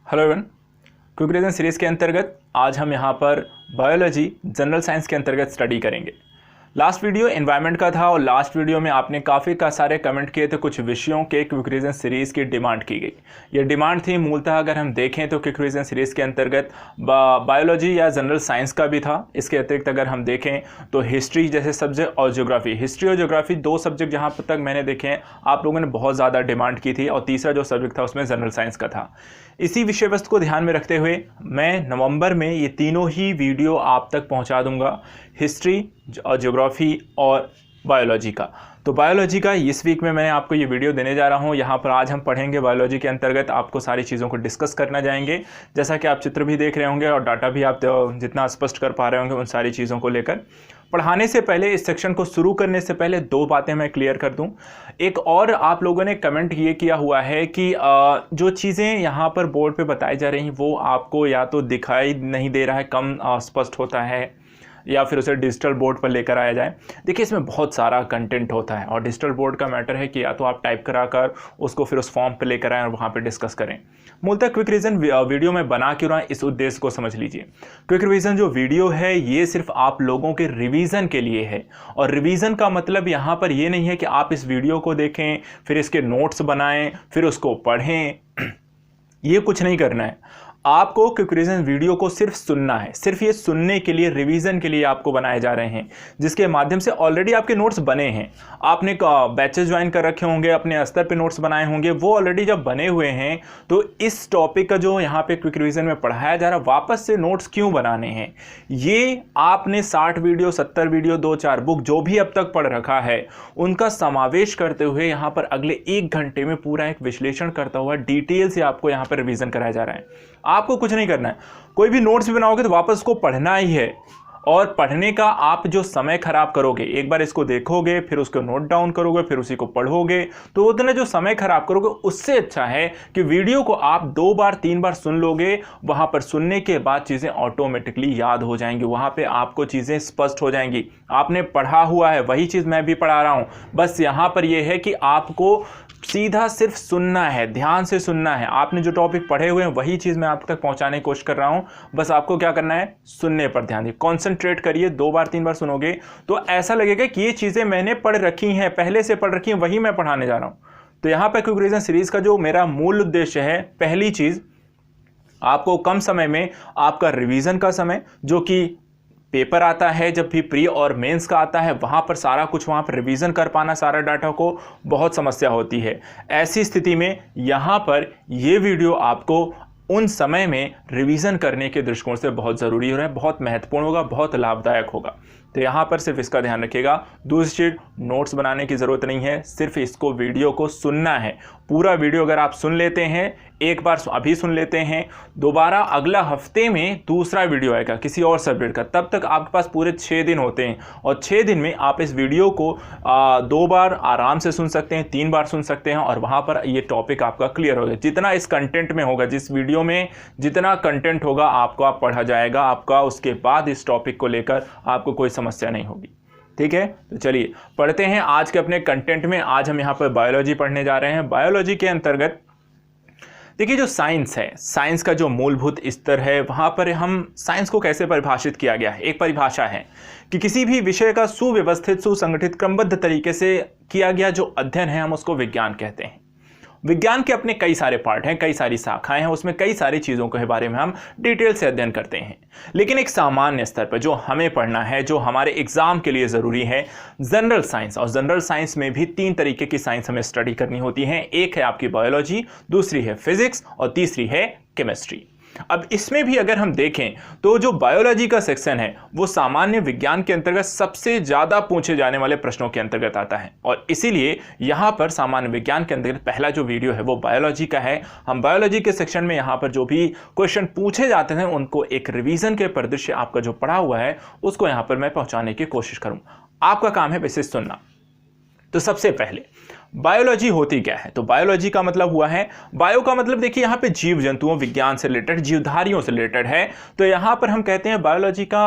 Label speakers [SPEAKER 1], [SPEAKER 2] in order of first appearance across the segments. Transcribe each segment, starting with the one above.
[SPEAKER 1] Hello everyone, quick reason series के अंतर्गत आज हम यहाँ पर बायोलॉजी जनरल साइंस के अंतर्गत स्टडी करेंगे। लास्ट वीडियो एनवायरनमेंट का था और लास्ट वीडियो में आपने काफ़ी सारे कमेंट किए थे, कुछ विषयों के क्विक रीजन सीरीज़ की डिमांड की गई। ये डिमांड थी मूलतः अगर हम देखें तो क्विक रीजन सीरीज़ के अंतर्गत बायोलॉजी या जनरल साइंस का भी था। इसके अतिरिक्त अगर हम देखें तो हिस्ट्री जैसे सब्जेक्ट और ज्योग्राफी, हिस्ट्री और ज्योग्राफी दो सब्जेक्ट जहाँ तक मैंने देखे हैं आप लोगों ने बहुत ज़्यादा डिमांड की थी और तीसरा जो सब्जेक्ट था उसमें जनरल साइंस का था। इसी विषय वस्तु को ध्यान में रखते हुए मैं नवंबर में ये तीनों ही वीडियो आप तक पहुंचा दूंगा, हिस्ट्री और ज्योग्राफी और बायोलॉजी का। तो बायोलॉजी का इस वीक में मैं आपको ये वीडियो देने जा रहा हूँ। यहाँ पर आज हम पढ़ेंगे बायोलॉजी के अंतर्गत आपको सारी चीज़ों को डिस्कस करना जाएंगे, जैसा कि आप चित्र भी देख रहे होंगे और डाटा भी आप जितना स्पष्ट कर पा रहे होंगे उन सारी चीज़ों को लेकर। पढ़ाने से पहले, इस सेक्शन को शुरू करने से पहले दो बातें मैं क्लियर कर दूं। एक और आप लोगों ने कमेंट ये किया हुआ है कि जो चीज़ें यहाँ पर बोर्ड पे बताई जा रही हैं वो आपको या तो दिखाई नहीं दे रहा है, कम स्पष्ट होता है, या फिर उसे डिजिटल बोर्ड पर लेकर आया जाए। देखिए इसमें बहुत सारा कंटेंट होता है और डिजिटल बोर्ड का मैटर है कि या तो आप टाइप करा कर उसको फिर उस फॉर्म पर लेकर आएँ और वहाँ पे डिस्कस करें। मूलतः क्विक रिवीजन वीडियो में बना क्यों रहा है, इस उद्देश्य को समझ लीजिए। क्विक रिवीजन जो वीडियो है ये सिर्फ आप लोगों के रिवीजन के लिए है और रिवीजन का मतलब यहाँ पर ये नहीं है कि आप इस वीडियो को देखें फिर इसके नोट्स बनाएं फिर उसको पढ़ें, ये कुछ नहीं करना है। आपको क्विक रिवीजन वीडियो को सिर्फ सुनना है, सिर्फ ये सुनने के लिए, रिवीजन के लिए आपको बनाए जा रहे हैं, जिसके माध्यम से ऑलरेडी आपके नोट्स बने हैं। आपने बैचेस ज्वाइन कर रखे होंगे, अपने स्तर पे नोट्स बनाए होंगे, वो ऑलरेडी जब बने हुए हैं तो इस टॉपिक का जो यहाँ पे क्विक रिवीजन में पढ़ाया जा रहा है वापस से नोट्स क्यों बनाने हैं। ये आपने 60 वीडियो 70 वीडियो 2-4 बुक जो भी अब तक पढ़ रखा है उनका समावेश करते हुए यहाँ पर अगले 1 घंटे में पूरा एक विश्लेषण करता हुआ डिटेल से आपको यहाँ पर रिवीजन कराया जा रहा है। आपको कुछ नहीं करना है, कोई भी नोट्स भी बनाओगे तो वापस उसको पढ़ना ही है और पढ़ने का आप जो समय खराब करोगे, एक बार इसको देखोगे फिर उसको नोट डाउन करोगे फिर उसी को पढ़ोगे तो उतना जो समय खराब करोगे उससे अच्छा है कि वीडियो को आप 2 बार 3 बार सुन लोगे। वहां पर सुनने के बाद चीज़ें ऑटोमेटिकली याद हो जाएंगी, वहां पे आपको चीज़ें स्पष्ट हो जाएंगी। आपने पढ़ा हुआ है, वही चीज़ मैं भी पढ़ा रहा हूं, बस यहां पर यह है कि आपको सीधा सिर्फ सुनना है, ध्यान से सुनना है। आपने जो टॉपिक पढ़े हुए हैं वही चीज़ मैं आप तक पहुंचाने की कोशिश कर रहा हूं, बस आपको क्या करना है, सुनने पर ध्यान दीजिए, कॉन्सेंट्रेट करिए। 2 बार 3 बार सुनोगे तो ऐसा लगेगा कि ये चीज़ें मैंने पढ़ रखी हैं, पहले से पढ़ रखी हैं, वही मैं पढ़ाने जा रहा हूं। तो यहाँ पर क्विक रिवीजन सीरीज का जो मेरा मूल उद्देश्य है, पहली चीज़ आपको कम समय में आपका रिवीजन का समय, जो कि पेपर आता है जब भी प्री और मेंस का आता है वहाँ पर सारा कुछ वहाँ पर रिवीजन कर पाना सारा डाटा को बहुत समस्या होती है। ऐसी स्थिति में यहाँ पर ये वीडियो आपको उन समय में रिवीजन करने के दृष्टिकोण से बहुत ज़रूरी हो रहा है, बहुत महत्वपूर्ण होगा, बहुत लाभदायक होगा। तो यहाँ पर सिर्फ इसका ध्यान रखिएगा। दूसरी चीज़, नोट्स बनाने की ज़रूरत नहीं है, सिर्फ इसको वीडियो को सुनना है। पूरा वीडियो अगर आप सुन लेते हैं, एक बार अभी सुन लेते हैं, दोबारा अगला हफ्ते में दूसरा वीडियो आएगा किसी और सब्जेक्ट का, तब तक आपके पास पूरे 6 दिन होते हैं और 6 दिन में आप इस वीडियो को 2 बार आराम से सुन सकते हैं, 3 बार सुन सकते हैं और वहाँ पर ये टॉपिक आपका क्लियर होगा। जितना इस कंटेंट में होगा, जिस वीडियो में जितना कंटेंट होगा आपका पढ़ा जाएगा आपका, उसके बाद इस टॉपिक को लेकर आपको कोई समस्या नहीं होगी। ठीक है, तो चलिए पढ़ते हैं आज के अपने कंटेंट में। आज हम यहाँ पर बायोलॉजी पढ़ने जा रहे हैं। बायोलॉजी के अंतर्गत देखिए जो साइंस है, साइंस का जो मूलभूत स्तर है, वहाँ पर हम साइंस को कैसे परिभाषित किया गया है। एक परिभाषा है कि किसी भी विषय का सुव्यवस्थित, सुसंगठित, क्रमबद्ध तरीके से किया गया जो अध्ययन है हम उसको विज्ञान कहते हैं। विज्ञान के अपने कई सारे पार्ट हैं, कई सारी शाखाएं हैं, उसमें कई सारी चीज़ों के बारे में हम डिटेल से अध्ययन करते हैं। लेकिन एक सामान्य स्तर पर जो हमें पढ़ना है, जो हमारे एग्जाम के लिए ज़रूरी है, जनरल साइंस। और जनरल साइंस में भी 3 तरीके की साइंस हमें स्टडी करनी होती है। एक है आपकी बायोलॉजी, दूसरी है फिजिक्स और तीसरी है केमिस्ट्री। अब इसमें भी अगर हम देखें तो जो बायोलॉजी का सेक्शन है वो सामान्य विज्ञान के अंतर्गत सबसे ज़्यादा पूछे जाने वाले प्रश्नों के अंतर्गत आता है और इसीलिए यहाँ पर सामान्य विज्ञान के अंतर्गत पहला जो वीडियो है वो बायोलॉजी का है। हम बायोलॉजी के सेक्शन में यहाँ पर जो भी क्वेश्चन पूछे जाते हैं उनको एक रिवीजन के परिदृश्य आपका जो पढ़ा हुआ है उसको यहाँ पर मैं पहुँचाने की कोशिश करूँ। आपका काम है बेसिस सुनना। तो सबसे पहले बायोलॉजी होती क्या है, तो बायोलॉजी का मतलब हुआ है, बायो का मतलब देखिए यहाँ पे जीव जंतुओं, विज्ञान से रिलेटेड, जीवधारियों से रिलेटेड है। तो यहाँ पर हम कहते हैं बायोलॉजी का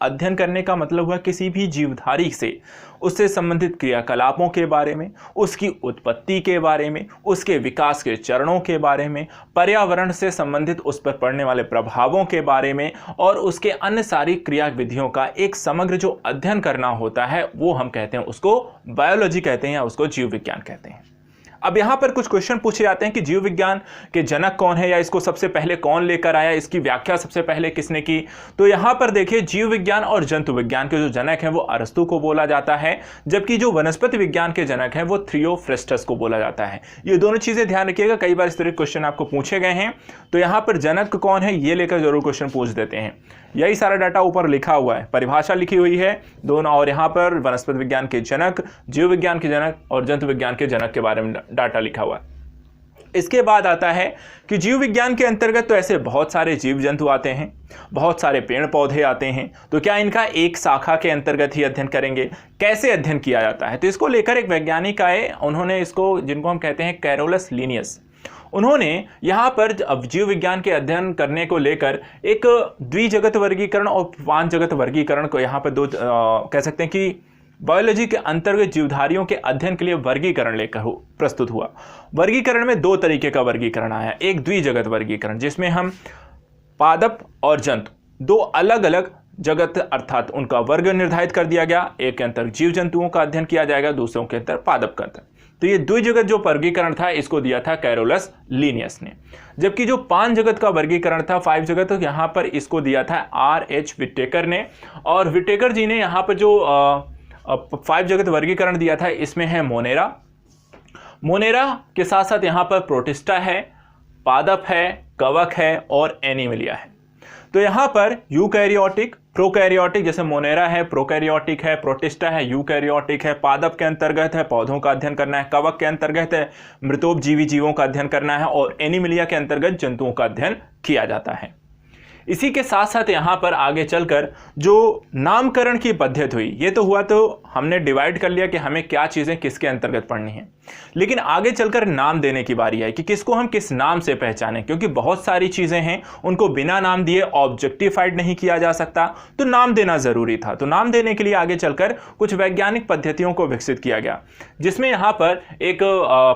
[SPEAKER 1] अध्ययन करने का मतलब हुआ किसी भी जीवधारी से उससे संबंधित क्रियाकलापों के बारे में, उसकी उत्पत्ति के बारे में, उसके विकास के चरणों के बारे में, पर्यावरण से संबंधित उस पर पड़ने वाले प्रभावों के बारे में और उसके अन्य सारी क्रिया विधियों का एक समग्र जो अध्ययन करना होता है वो हम कहते हैं उसको बायोलॉजी कहते हैं या उसको जीव विज्ञान कहते हैं। अब यहां पर कुछ क्वेश्चन पूछे जाते हैं कि जीव विज्ञान के जनक कौन है या इसको सबसे पहले कौन लेकर आया, इसकी व्याख्या सबसे पहले किसने की। तो यहां पर देखिए जीव विज्ञान और जंतु विज्ञान के जो जनक हैं वो अरस्तु को बोला जाता है, जबकि जो वनस्पति विज्ञान के जनक हैं वो थियोफ्रेस्टस को बोला जाता है। ये दोनों चीजें ध्यान रखिएगा, कई बार इस तरह क्वेश्चन आपको पूछे गए हैं। तो यहां पर जनक कौन है ये लेकर जरूर क्वेश्चन पूछ देते हैं। यही सारा डाटा ऊपर लिखा हुआ है, परिभाषा लिखी हुई है दोनों, और यहाँ पर वनस्पति विज्ञान के जनक, जीव विज्ञान के जनक और जंतु विज्ञान के जनक के बारे में डाटा लिखा हुआ है। इसके बाद आता है कि जीव विज्ञान के अंतर्गत तो ऐसे बहुत सारे जीव जंतु आते हैं, बहुत सारे पेड़ पौधे आते हैं, तो क्या इनका एक शाखा के अंतर्गत ही अध्ययन करेंगे, कैसे अध्ययन किया जाता है। तो इसको लेकर एक वैज्ञानिक आए, उन्होंने इसको, जिनको हम कहते हैं कैरोलस लीनियस, उन्होंने यहाँ पर जीव विज्ञान के अध्ययन करने को लेकर एक द्विजगत वर्गीकरण और पांच जगत वर्गीकरण को यहाँ पर दो कह सकते हैं कि बायोलॉजी के अंतर्गत जीवधारियों के अध्ययन के लिए वर्गीकरण लेकर प्रस्तुत हुआ। वर्गीकरण में दो तरीके का वर्गीकरण आया, एक द्विजगत वर्गीकरण जिसमें हम पादप और जंतु दो अलग अलग जगत अर्थात उनका वर्ग निर्धारित कर दिया गया, एक के अंतर जीव जंतुओं का अध्ययन किया जाएगा, दूसरों के अंतर पादप का अंतर। तो ये द्विजगत जो वर्गीकरण था इसको दिया था कैरोलस लीनियस ने, जबकि जो पांच जगत का वर्गीकरण था, फाइव जगत, तो यहाँ पर इसको दिया था R.H. विटेकर ने। और विटेकर जी ने यहाँ पर जो फाइव जगत वर्गीकरण दिया था इसमें है मोनेरा, मोनेरा के साथ साथ यहाँ पर प्रोटिस्टा है, पादप है, कवक है और एनिमलिया है। तो यहाँ पर यूकैरियोटिक, प्रोकैरियोटिक, जैसे मोनेरा है प्रोकैरियोटिक है, प्रोटिस्टा है यूकैरियोटिक है, पादप के अंतर्गत है पौधों का अध्ययन करना है, कवक के अंतर्गत है मृतोपजीवी जीवों का अध्ययन करना है और एनिमलिया के अंतर्गत जंतुओं का अध्ययन किया जाता है। इसी के साथ साथ यहाँ पर आगे चलकर जो नामकरण की पद्धति हुई, ये तो हुआ, तो हमने डिवाइड कर लिया कि हमें क्या चीज़ें किसके अंतर्गत पढ़नी है, लेकिन आगे चलकर नाम देने की बारी आई कि किसको हम किस नाम से पहचानें, क्योंकि बहुत सारी चीज़ें हैं उनको बिना नाम दिए ऑब्जेक्टिफाइड नहीं किया जा सकता, तो नाम देना ज़रूरी था। तो नाम देने के लिए आगे चलकर कुछ वैज्ञानिक पद्धतियों को विकसित किया गया, जिसमें यहाँ पर एक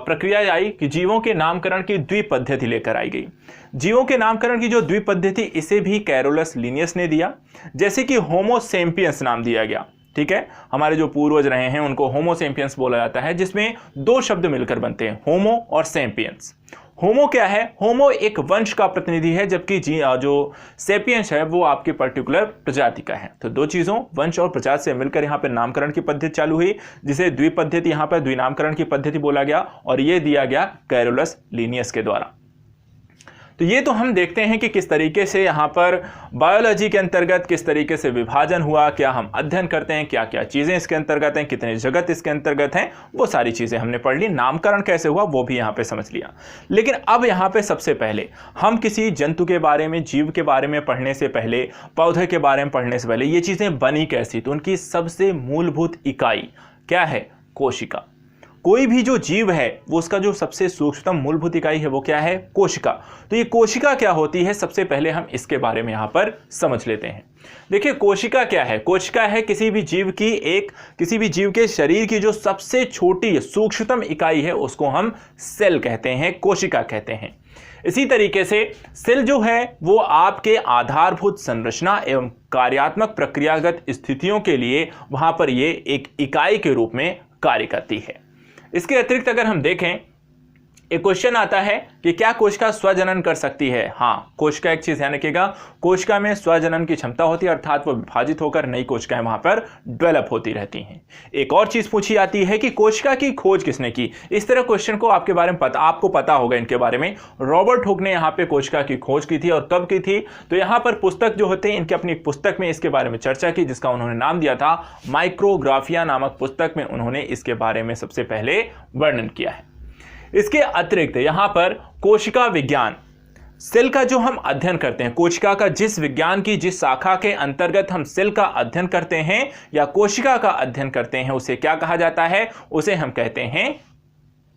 [SPEAKER 1] प्रक्रिया आई कि जीवों के नामकरण की द्विपद्धति लेकर आई गई। जीवों के नामकरण की जो द्विपद्धति, इसे भी कैरोलस लीनियस ने दिया। जैसे कि होमो सेपियंस नाम दिया गया, ठीक है, हमारे जो पूर्वज रहे हैं उनको होमो सेपियंस बोला जाता है, जिसमें दो शब्द मिलकर बनते हैं, होमो और सेपियंस। होमो क्या है, होमो एक वंश का प्रतिनिधि है, जबकि जो सेपियंस है वो आपके पर्टिकुलर प्रजाति का है। तो दो चीज़ों वंश और प्रजाति से मिलकर यहाँ पर नामकरण की पद्धति चालू हुई, जिसे द्विपद्धति यहाँ पर द्विनामकरण की पद्धति बोला गया, और ये दिया गया कैरोलस लीनियस के द्वारा। तो ये तो हम देखते हैं कि किस तरीके से यहाँ पर बायोलॉजी के अंतर्गत किस तरीके से विभाजन हुआ, क्या हम अध्ययन करते हैं, क्या क्या चीज़ें इसके अंतर्गत हैं, कितने जगत इसके अंतर्गत हैं, वो सारी चीज़ें हमने पढ़ ली। नामकरण कैसे हुआ वो भी यहाँ पे समझ लिया। लेकिन अब यहाँ पे सबसे पहले हम किसी जंतु के बारे में, जीव के बारे में पढ़ने से पहले, पौधे के बारे में पढ़ने से पहले ये चीज़ें बनी कैसी, तो उनकी सबसे मूलभूत इकाई क्या है, कोशिका। कोई भी जो जीव है वो उसका जो सबसे सूक्ष्मतम मूलभूत इकाई है वो क्या है, कोशिका। तो ये कोशिका क्या होती है, सबसे पहले हम इसके बारे में यहाँ पर समझ लेते हैं। देखिए कोशिका क्या है, कोशिका है किसी भी जीव के शरीर की जो सबसे छोटी सूक्ष्मतम इकाई है उसको हम सेल कहते हैं, कोशिका कहते हैं। इसी तरीके से सेल जो है वो आपके आधारभूत संरचना एवं कार्यात्मक प्रक्रियागत स्थितियों के लिए वहां पर ये एक इकाई के रूप में कार्य करती है। इसके अतिरिक्त अगर हम देखें, एक क्वेश्चन आता है कि क्या कोशिका स्वजनन कर सकती है। हाँ, कोशिका एक चीज ध्यान रखिएगा, कोशिका में स्वजनन की क्षमता होती है, अर्थात वो विभाजित होकर नई कोशिकाएं वहां पर डेवलप होती रहती हैं। एक और चीज पूछी जाती है कि कोशिका की खोज किसने की। इस तरह क्वेश्चन को आपके बारे में आपको पता होगा इनके बारे में। रॉबर्ट हुक ने यहाँ पे कोशिका की खोज की थी, और कब की थी, तो यहाँ पर पुस्तक जो होते हैं इनकी अपनी पुस्तक में इसके बारे में चर्चा की, जिसका उन्होंने नाम दिया था माइक्रोग्राफिया नामक पुस्तक में उन्होंने इसके बारे में सबसे पहले वर्णन किया है। इसके अतिरिक्त यहां पर कोशिका विज्ञान, सेल का जो हम अध्ययन करते हैं, कोशिका का जिस विज्ञान की जिस शाखा के अंतर्गत हम सेल का अध्ययन करते हैं या कोशिका का अध्ययन करते हैं, उसे क्या कहा जाता है, उसे हम कहते हैं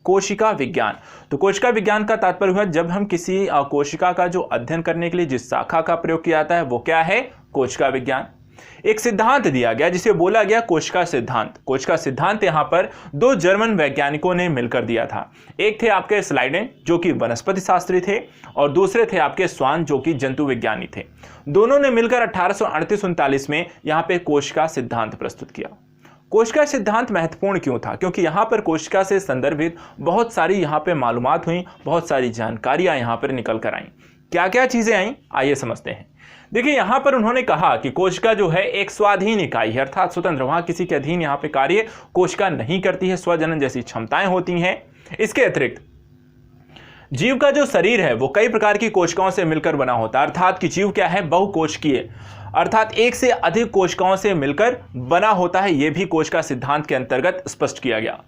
[SPEAKER 1] कोशिका विज्ञान। तो कोशिका विज्ञान का तात्पर्य हुआ जब हम किसी कोशिका का जो अध्ययन करने के लिए जिस शाखा का प्रयोग किया जाता है वो क्या है, कोशिका विज्ञान। एक सिद्धांत दिया गया जिसे बोला गया कोशिका सिद्धांत। कोशिका सिद्धांत यहाँ पर दो जर्मन वैज्ञानिकों ने मिलकर दिया था। एक थे आपके स्लाइडेन जो कि वनस्पति शास्त्री थे और दूसरे थे आपके स्वान जो कि जंतु विज्ञानी थे। दोनों ने मिलकर 1838-39 में यहाँ पे कोशिका सिद्धांत प्रस्तुत किया। कोशिका सिद्धांत महत्वपूर्ण क्यों था? क्योंकि यहाँ पर कोशिका से संदर्भित बहुत सारी यहाँ पे मालूमात हुई, बहुत सारी जानकारियाँ यहाँ पर निकल कर आई। क्या क्या चीज़ें आई, आइए समझते हैं। देखिए यहाँ पर उन्होंने कहा कि कोशिका जो है एक स्वाधीन इकाई है, अर्थात स्वतंत्र, वहाँ किसी के अधीन यहाँ पे कार्य कोशिका नहीं करती है, स्वजनन जैसी क्षमताएं होती हैं। इसके अतिरिक्त जीव का जो शरीर है वो कई प्रकार की कोशिकाओं से मिलकर बना होता है, अर्थात कि जीव क्या है, बहुकोशिकीय, अर्थात एक से अधिक कोशिकाओं से मिलकर बना होता है। यह भी कोशिका सिद्धांत के अंतर्गत स्पष्ट किया गया।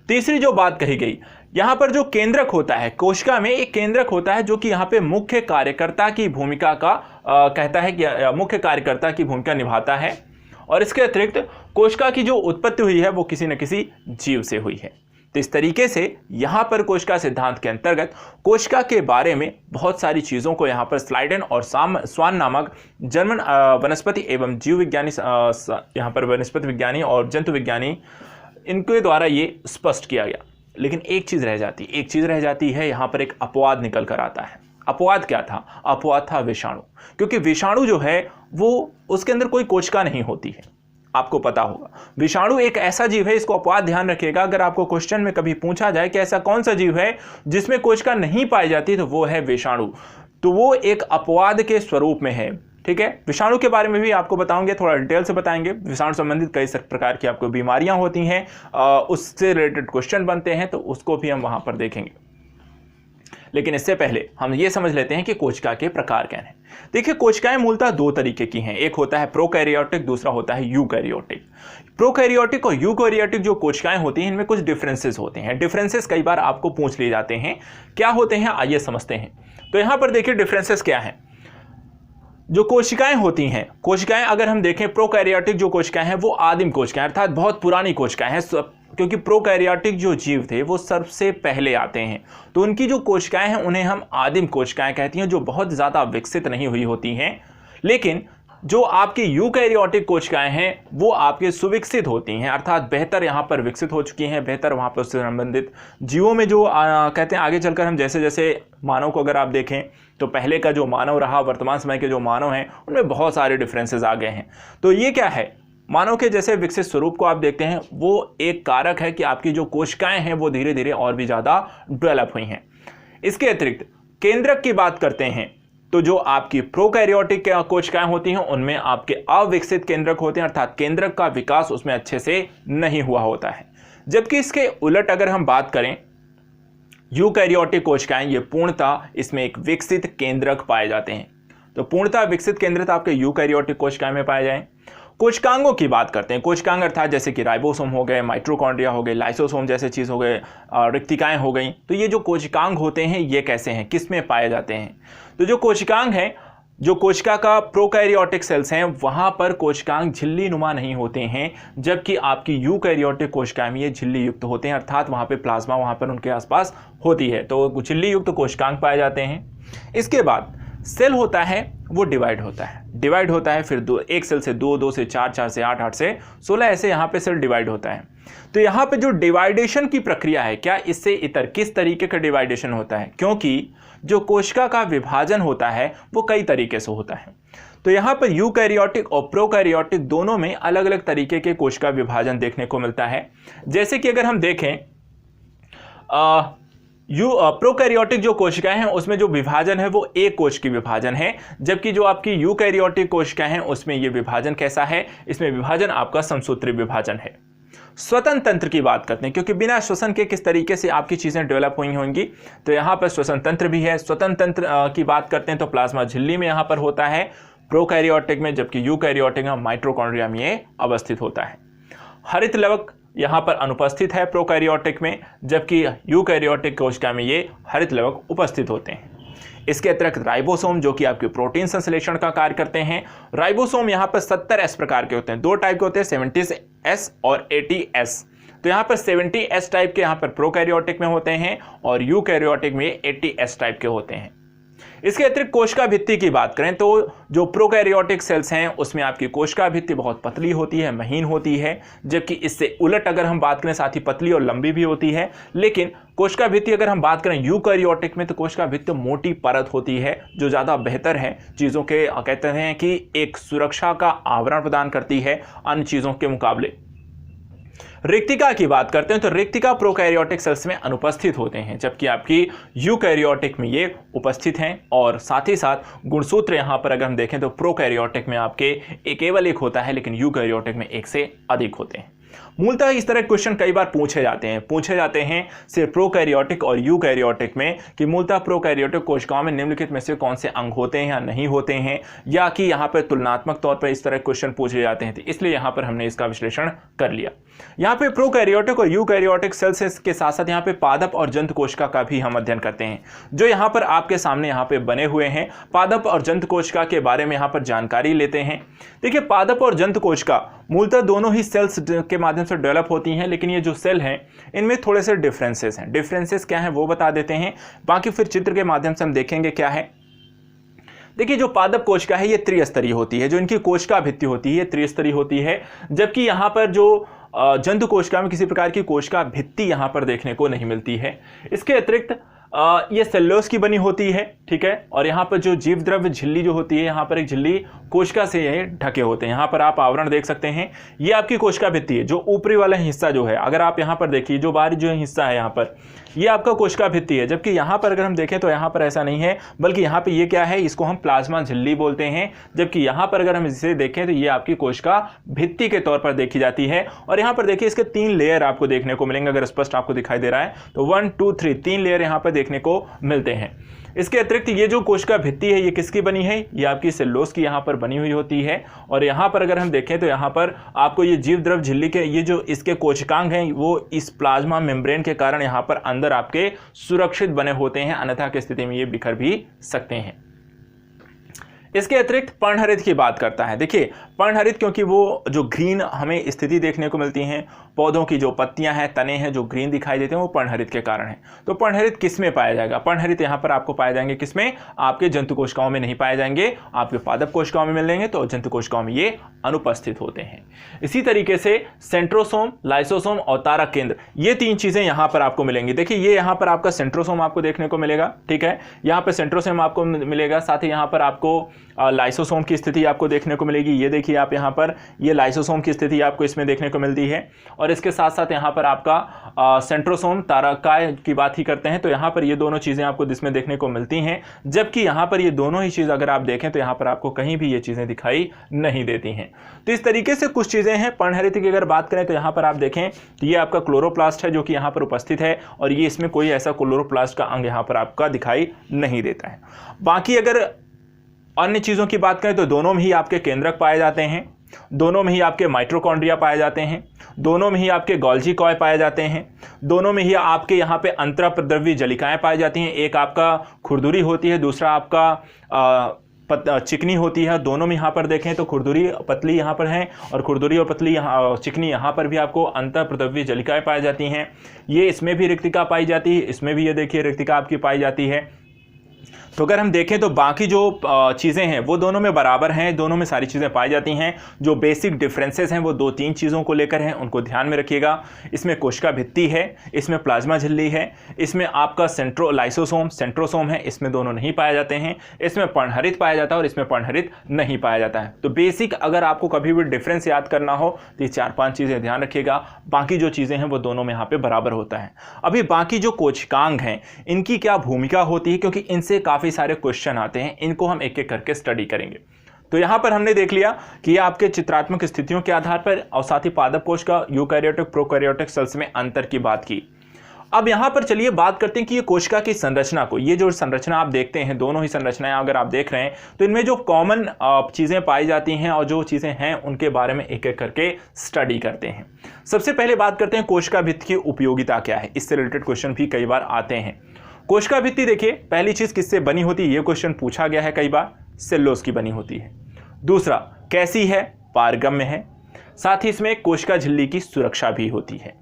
[SPEAKER 1] तीसरी जो बात कही गई, यहाँ पर जो केंद्रक होता है, कोशिका में एक केंद्रक होता है जो कि यहाँ पे मुख्य कार्यकर्ता की भूमिका का कहता है कि मुख्य कार्यकर्ता की भूमिका निभाता है। और इसके अतिरिक्त कोशिका की जो उत्पत्ति हुई है वो किसी न किसी जीव से हुई है। तो इस तरीके से यहाँ पर कोशिका सिद्धांत के अंतर्गत कोशिका के बारे में बहुत सारी चीज़ों को यहाँ पर स्लाइडेन और स्वान नामक जर्मन वनस्पति एवं जीव विज्ञानी, यहाँ पर वनस्पति विज्ञानी और जंतु विज्ञानी, इनके द्वारा ये स्पष्ट किया गया। लेकिन एक चीज़ रह जाती है, यहाँ पर एक अपवाद निकल कर आता है। अपवाद क्या था? अपवाद था विषाणु, क्योंकि विषाणु जो है वो उसके अंदर कोई कोशिका नहीं होती है। आपको पता होगा विषाणु एक ऐसा जीव है, इसको अपवाद ध्यान रखिएगा। अगर आपको क्वेश्चन में कभी पूछा जाए कि ऐसा कौन सा जीव है जिसमें कोशिका नहीं पाई जाती, तो वो है विषाणु। तो वो एक अपवाद के स्वरूप में है, ठीक है। विषाणु के बारे में भी आपको बताऊंगे, थोड़ा डिटेल से बताएंगे। विषाणु संबंधित कई प्रकार की आपको बीमारियां होती हैं, उससे रिलेटेड क्वेश्चन बनते हैं, तो उसको भी हम वहां पर देखेंगे। लेकिन इससे पहले हम ये समझ लेते हैं कि कोशिका के प्रकार क्या हैं। देखिए कोशिकाएं मूलतः दो तरीके की हैं, एक होता है प्रोकैरियोटिक, दूसरा होता है यूकैरियोटिक। प्रोकैरियोटिक और यूकैरियोटिक जो कोशिकाएं होती हैं इनमें कुछ डिफरेंसेस होते हैं। डिफरेंसेस कई बार आपको पूछ लिए जाते हैं, क्या होते हैं आइए समझते हैं। तो यहां पर देखिए डिफरेंसेस क्या है। जो कोशिकाएं होती हैं, कोशिकाएं अगर हम देखें, प्रोकैरियोटिक जो कोशिकाएं हैं वो आदिम कोशिकाएं अर्थात बहुत पुरानी कोशिकाएं हैं, क्योंकि प्रोकैरियोटिक जो जीव थे वो सबसे पहले आते हैं, तो उनकी जो कोशिकाएं हैं उन्हें हम आदिम कोशिकाएं कहती हैं, जो बहुत ज़्यादा विकसित नहीं हुई होती हैं। लेकिन जो आपकी यूकैरियोटिक कोशिकाएं हैं वो आपके सुविकसित होती हैं, अर्थात बेहतर यहाँ पर विकसित हो चुकी हैं, बेहतर वहाँ पर उससे संबंधित जीवों में जो कहते हैं आगे चलकर हम जैसे जैसे मानव को अगर आप देखें तो पहले का जो मानव रहा, वर्तमान समय के जो मानव हैं उनमें बहुत सारे डिफरेंसेस आ गए हैं। तो ये क्या है, मानव के जैसे विकसित स्वरूप को आप देखते हैं, वो एक कारक है कि आपकी जो कोशिकाएं हैं वो धीरे धीरे और भी ज़्यादा डेवलप हुई हैं। इसके अतिरिक्त केंद्रक की बात करते हैं तो जो आपकी प्रोकैरियोटिक कोशिकाएं होती हैं उनमें आपके अविकसित केंद्रक होते हैं, अर्थात केंद्रक का विकास उसमें अच्छे से नहीं हुआ होता है। जबकि इसके उलट अगर हम बात करें, यूकैरियोटिक कोशिकाएं ये पूर्णतः इसमें एक विकसित केंद्रक पाए जाते हैं। तो पूर्णतः विकसित केंद्रक आपके यूकैरियोटिक कोशिकाएं में पाए जाएं। कोशिकांगों की बात करते हैं, कोशिकांग अर्थात जैसे कि राइबोसोम हो गए, माइटोकॉन्ड्रिया हो गए, लाइसोसोम जैसे चीज़ हो गए, रिक्तिकाएं हो गई। तो ये जो कोशिकांग होते हैं ये कैसे हैं, किस में पाए जाते हैं? तो जो कोशिकांग हैं, जो कोशिका का प्रोकैरियोटिक सेल्स हैं वहाँ पर कोशिकांग झिल्ली नुमा नहीं होते हैं, जबकि आपकी यूकैरियोटिक कोशिकाएं में ये झिल्ली युक्त होते हैं, अर्थात वहाँ पे प्लाज्मा वहाँ पर उनके आसपास होती है, तो झिल्ली युक्त कोशिकांग पाए जाते हैं। इसके बाद सेल होता है वो डिवाइड होता है, फिर एक सेल से दो से चार, चार से आठ, आठ से 16, ऐसे यहाँ पे सेल डिवाइड होता है। तो यहाँ पे जो डिवाइडेशन की प्रक्रिया है, क्या इससे इतर किस तरीके का डिवाइडेशन होता है? क्योंकि जो कोशिका का विभाजन होता है वो कई तरीके से होता है। तो यहाँ पर यूकैरियोटिक और प्रोकैरियोटिक दोनों में अलग अलग तरीके के कोशिका विभाजन देखने को मिलता है। जैसे कि अगर हम देखें प्रोकैरियोटिक जो कोशिकाएं हैं उसमें जो विभाजन है वो एक कोश की विभाजन है, जबकि जो आपकी यूकैरियोटिक कोशिकाएं हैं उसमें ये विभाजन कैसा है, इसमें विभाजन आपका समसूत्री विभाजन है। श्वसन तंत्र की बात करते हैं, क्योंकि बिना श्वसन के किस तरीके से आपकी चीजें डेवलप हुई होंगी, तो यहाँ पर श्वसन तंत्र भी है। श्वसन तंत्र की बात करते हैं तो प्लाज्मा झिल्ली में यहाँ पर होता है प्रोकैरियोटिक में, जबकि यूकैरियोटिक में माइटोकॉन्ड्रिया में ये अवस्थित होता है। हरित लवक यहाँ पर अनुपस्थित है प्रोकैरियोटिक में, जबकि यूकैरियोटिक कोशिका में ये हरित लवक उपस्थित होते हैं। इसके अतिरिक्त राइबोसोम जो कि आपके प्रोटीन संश्लेषण का कार्य करते हैं। राइबोसोम यहाँ पर 70S प्रकार के होते हैं, दो टाइप के होते हैं, 70S और 80S। तो यहाँ पर 70S टाइप के यहाँ पर प्रोकैरियोटिक में होते हैं और यूकैरियोटिक में 80S टाइप के होते हैं। इसके अतिरिक्त कोशिका भित्ति की बात करें तो जो प्रोकैरियोटिक सेल्स हैं उसमें आपकी कोशिका भित्ति बहुत पतली होती है, महीन होती है, जबकि इससे उलट अगर हम बात करें साथ ही पतली और लंबी भी होती है। लेकिन कोशिका भित्ति अगर हम बात करें यूकैरियोटिक में तो कोशिका भित्ति मोटी परत होती है जो ज़्यादा बेहतर है, चीज़ों के कहते हैं कि एक सुरक्षा का आवरण प्रदान करती है अन्य चीज़ों के मुकाबले। रिक्तिका की बात करते हैं तो रिक्तिका प्रोकैरियोटिक सेल्स में अनुपस्थित होते हैं, जबकि आपकी यूकैरियोटिक में ये उपस्थित हैं। और साथ ही साथ गुणसूत्र यहाँ पर अगर हम देखें तो प्रोकैरियोटिक में आपके केवल एक होता है, लेकिन यूकैरियोटिक में एक से अधिक होते हैं। मूलतः इस तरह क्वेश्चन कई बार पूछे जाते हैं सिर्फ प्रोकैरियोटिक और यूकैरियोटिक में कि मूलतः प्रोकैरियोटिक कोशिकाओं में निम्नलिखित में से कौन से अंग होते हैं या नहीं होते हैं, या कि यहाँ पर तुलनात्मक तौर पर इस तरह क्वेश्चन पूछे जाते हैं। तो इसलिए यहाँ पर हमने इसका विश्लेषण कर लिया। यहाँ पे प्रोकैरियोटिक और यूकैरियोटिक सेल्स के साथ साथ यहाँ पे पादप और जंतु कोशिका का भी हम अध्ययन करते हैं, जो यहाँ पर आपके सामने यहाँ पे बने हुए हैं। पादप और जंतु कोशिका के बारे में यहाँ पर जानकारी लेते हैं। देखिए, पादप और जंतु कोशिका मूलतः दोनों ही सेल्स के माध्यम से डेवलप होती हैं, लेकिन ये जो सेल हैं इनमें थोड़े से डिफरेंसेस हैं। डिफरेंसेस क्या हैं वो बता देते हैं, बाकी फिर चित्र के माध्यम से हम देखेंगे क्या है। देखिए, जो पादप कोशिका है ये त्रिस्तरीय होती है, जो इनकी कोशिका भित्ति होती है ये त्रिस्तरीय होती है, जबकि यहाँ पर जो जंतु कोशिका में किसी प्रकार की कोशिका भित्ति यहाँ पर देखने को नहीं मिलती है। इसके अतिरिक्त ये सेल्यूलोज की बनी होती है, ठीक है। और यहाँ पर जो जीव द्रव्य झिल्ली जो होती है, यहाँ पर एक झिल्ली कोशिका से ये ढके होते हैं। यहाँ पर आप आवरण देख सकते हैं, ये आपकी कोशिका भित्ति है। जो ऊपरी वाला हिस्सा जो है, अगर आप यहाँ पर देखिए, जो बाहरी जो हिस्सा है यहाँ पर, ये आपका कोशिका भित्ति है। जबकि यहाँ पर अगर हम देखें तो यहाँ पर ऐसा नहीं है, बल्कि यहाँ पे ये क्या है, इसको हम प्लाज्मा झिल्ली बोलते हैं। जबकि यहाँ पर अगर हम इसे देखें तो ये आपकी कोशिका भित्ति के तौर पर देखी जाती है। और यहाँ पर देखिए, इसके 3 लेयर आपको देखने को मिलेंगे। अगर स्पष्ट आपको दिखाई दे रहा है तो 1 2 3 3 लेयर यहाँ पर देखने को मिलते हैं। इसके अतिरिक्त ये जो कोशिका भित्ति है ये किसकी बनी है, ये आपकी सेल्यूलोज की यहाँ पर बनी हुई होती है। और यहाँ पर अगर हम देखें तो यहाँ पर आपको ये जीव द्रव्य झिल्ली के ये जो इसके कोशिकांग हैं वो इस प्लाज्मा मेम्ब्रेन के कारण यहाँ पर अंदर आपके सुरक्षित बने होते हैं, अन्यथा की स्थिति में ये बिखर भी सकते हैं। इसके अतिरिक्त पर्णहरित की बात करता है। देखिए, पर्णहरित क्योंकि वो जो ग्रीन हमें स्थिति देखने को मिलती हैं, पौधों की जो पत्तियां हैं, तने हैं, जो ग्रीन दिखाई देते हैं, वो पर्णहरित के कारण है। तो पर्णहरित किस में पाया जाएगा? पर्णहरित यहाँ पर आपको पाए जाएंगे किसमें? आपके जंतु कोशिकाओं में नहीं पाए जाएंगे, आपके पादप कोशिकाओं में मिलेंगे, तो जंतु कोशिकाओं में ये अनुपस्थित होते हैं। इसी तरीके से सेंट्रोसोम, लाइसोसोम और तारक केंद्र, ये 3 चीजें यहाँ पर आपको मिलेंगी। देखिए, ये यहाँ पर आपका सेंट्रोसोम आपको देखने को मिलेगा, ठीक है। यहाँ पर सेंट्रोसोम आपको मिलेगा, साथ ही यहाँ पर आपको लाइसोसोम की स्थिति आपको देखने को मिलेगी। ये देखिए आप यहाँ पर, ये लाइसोसोम की स्थिति आपको इसमें देखने को मिलती है। और इसके साथ साथ यहाँ पर आपका सेंट्रोसोम, तारकाय की बात ही करते हैं, तो यहाँ पर ये दोनों चीज़ें आपको इसमें देखने को मिलती हैं। जबकि यहाँ पर ये दोनों ही चीज़ अगर आप देखें तो यहाँ पर आपको कहीं भी ये चीज़ें दिखाई नहीं देती हैं। तो इस तरीके से कुछ चीज़ें हैं। पर्णहरित की अगर बात करें तो यहाँ पर आप देखें तो ये आपका क्लोरोप्लास्ट है जो कि यहाँ पर उपस्थित है, और ये इसमें कोई ऐसा क्लोरोप्लास्ट का अंग यहाँ पर आपका दिखाई नहीं देता है। बाकी अगर अन्य चीज़ों की बात करें तो दोनों में ही आपके केंद्रक पाए जाते हैं, दोनों में ही आपके माइटोकॉन्ड्रिया पाए जाते हैं, दोनों में ही आपके गोल्जी कॉय पाए जाते हैं, दोनों में ही आपके यहाँ पे अंतःप्रद्रव्य जलिकाएं पाई जाती हैं। एक आपका खुरदुरी होती है, दूसरा आपका चिकनी होती है। दोनों में यहाँ पर देखें तो खुरदुरी पतली यहाँ पर है, और खुरदुरी और पतली यहाँ चिकनी यहाँ पर भी आपको अंतःप्रद्रव्य जलिकाएं पाई जाती हैं। ये इसमें भी रिक्तिका पाई जाती है, इसमें भी ये देखिए रिक्तिका आपकी पाई जाती है। तो अगर हम देखें तो बाकी जो चीज़ें हैं वो दोनों में बराबर हैं, दोनों में सारी चीज़ें पाई जाती हैं। जो बेसिक डिफरेंसेस हैं वो 2-3 चीज़ों को लेकर हैं, उनको ध्यान में रखिएगा। इसमें कोशिका भित्ति है, इसमें प्लाज्मा झिल्ली है, इसमें आपका लाइसोसोम, सेंट्रोसोम है, इसमें दोनों नहीं पाए जाते हैं। इसमें पर्णहरित पाया जाता है और इसमें पर्णहरित नहीं पाया जाता है। तो बेसिक अगर आपको कभी भी डिफरेंस याद करना हो तो ये 4-5 चीज़ें ध्यान रखिएगा। बाकी जो चीज़ें हैं वो दोनों में यहाँ पे बराबर होता है। अभी बाकी जो कोशिकांग हैं इनकी क्या भूमिका होती है, क्योंकि इनसे काफ़ी सारे क्वेश्चन आते हैं, इनको हम एक एक करके स्टडी करेंगे। तो यहां पर हमने देख लिया कि ये आपके चित्रात्मक स्थितियों के आधार पर और साथ ही पादप कोश का यूकैरियोटिक प्रोकैरियोटिक सेल्स में अंतर की बात की। अब यहां पर चलिए बात करते हैं कि ये कोशिका की संरचना को, ये जो संरचना आप देखते हैं, दोनों ही संरचनाएं अगर आप देख रहे हैं तो इनमें जो कॉमन चीजें पाई जाती हैं और जो चीजें हैं उनके बारे में एक एक करके स्टडी करते हैं। सबसे पहले बात करते हैं कोशिका भित्ति की उपयोगिता क्या है। इससे रिलेटेड क्वेश्चन भी कई बार आते हैं। कोशिका भित्ति देखिए, पहली चीज किससे बनी होती है, ये क्वेश्चन पूछा गया है कई बार, सेल्यूलोज की बनी होती है। दूसरा, कैसी है, पारगम्य है। साथ ही इसमें कोशिका झिल्ली की सुरक्षा भी होती है।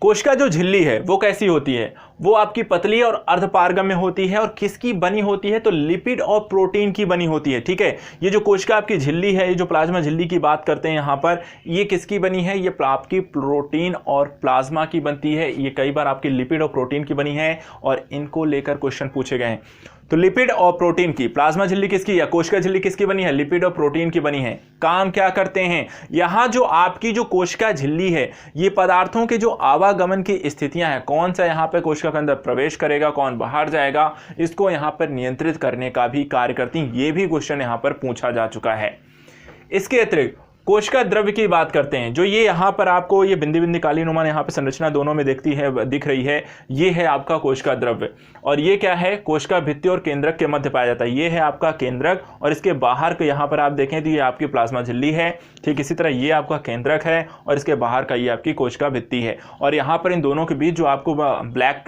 [SPEAKER 1] कोशिका जो झिल्ली है वो कैसी होती है, वो आपकी पतली और अर्धपारगम्य होती है और किसकी बनी होती है, तो लिपिड और प्रोटीन की बनी होती है। ठीक है, ये जो कोशिका आपकी झिल्ली है, ये जो प्लाज्मा झिल्ली की बात करते हैं यहाँ पर, ये किसकी बनी है, ये आपकी प्रोटीन और प्लाज्मा की बनती है। ये कई बार आपकी लिपिड और प्रोटीन की बनी है और इनको लेकर क्वेश्चन पूछे गए हैं। तो लिपिड और प्रोटीन की, प्लाज्मा झिल्ली किसकी या कोशिका झिल्ली किसकी बनी है, लिपिड और प्रोटीन की बनी है। काम क्या करते हैं, यहां जो आपकी जो कोशिका झिल्ली है, ये पदार्थों के जो आवागमन की स्थितियां हैं, कौन सा यहां पर कोशिका के अंदर प्रवेश करेगा, कौन बाहर जाएगा, इसको यहां पर नियंत्रित करने का भी कार्य करती है। ये भी क्वेश्चन यहां पर पूछा जा चुका है। इसके अतिरिक्त कोशिका द्रव्य की बात करते हैं, जो ये यहाँ पर आपको ये बिंदी बिंदी काली नुमा यहाँ पे संरचना दोनों में दिख रही है, ये है आपका कोशिका द्रव्य। और ये क्या है, कोशिका भित्ति और केंद्रक के मध्य पाया जाता है। ये है आपका केंद्रक और इसके बाहर के यहाँ पर आप देखें तो ये आपकी प्लाज्मा झिल्ली है। ठीक इसी तरह ये आपका केंद्रक है और इसके बाहर का ये आपकी कोशिका भित्ति है। और यहाँ पर इन दोनों के बीच जो आपको ब्लैक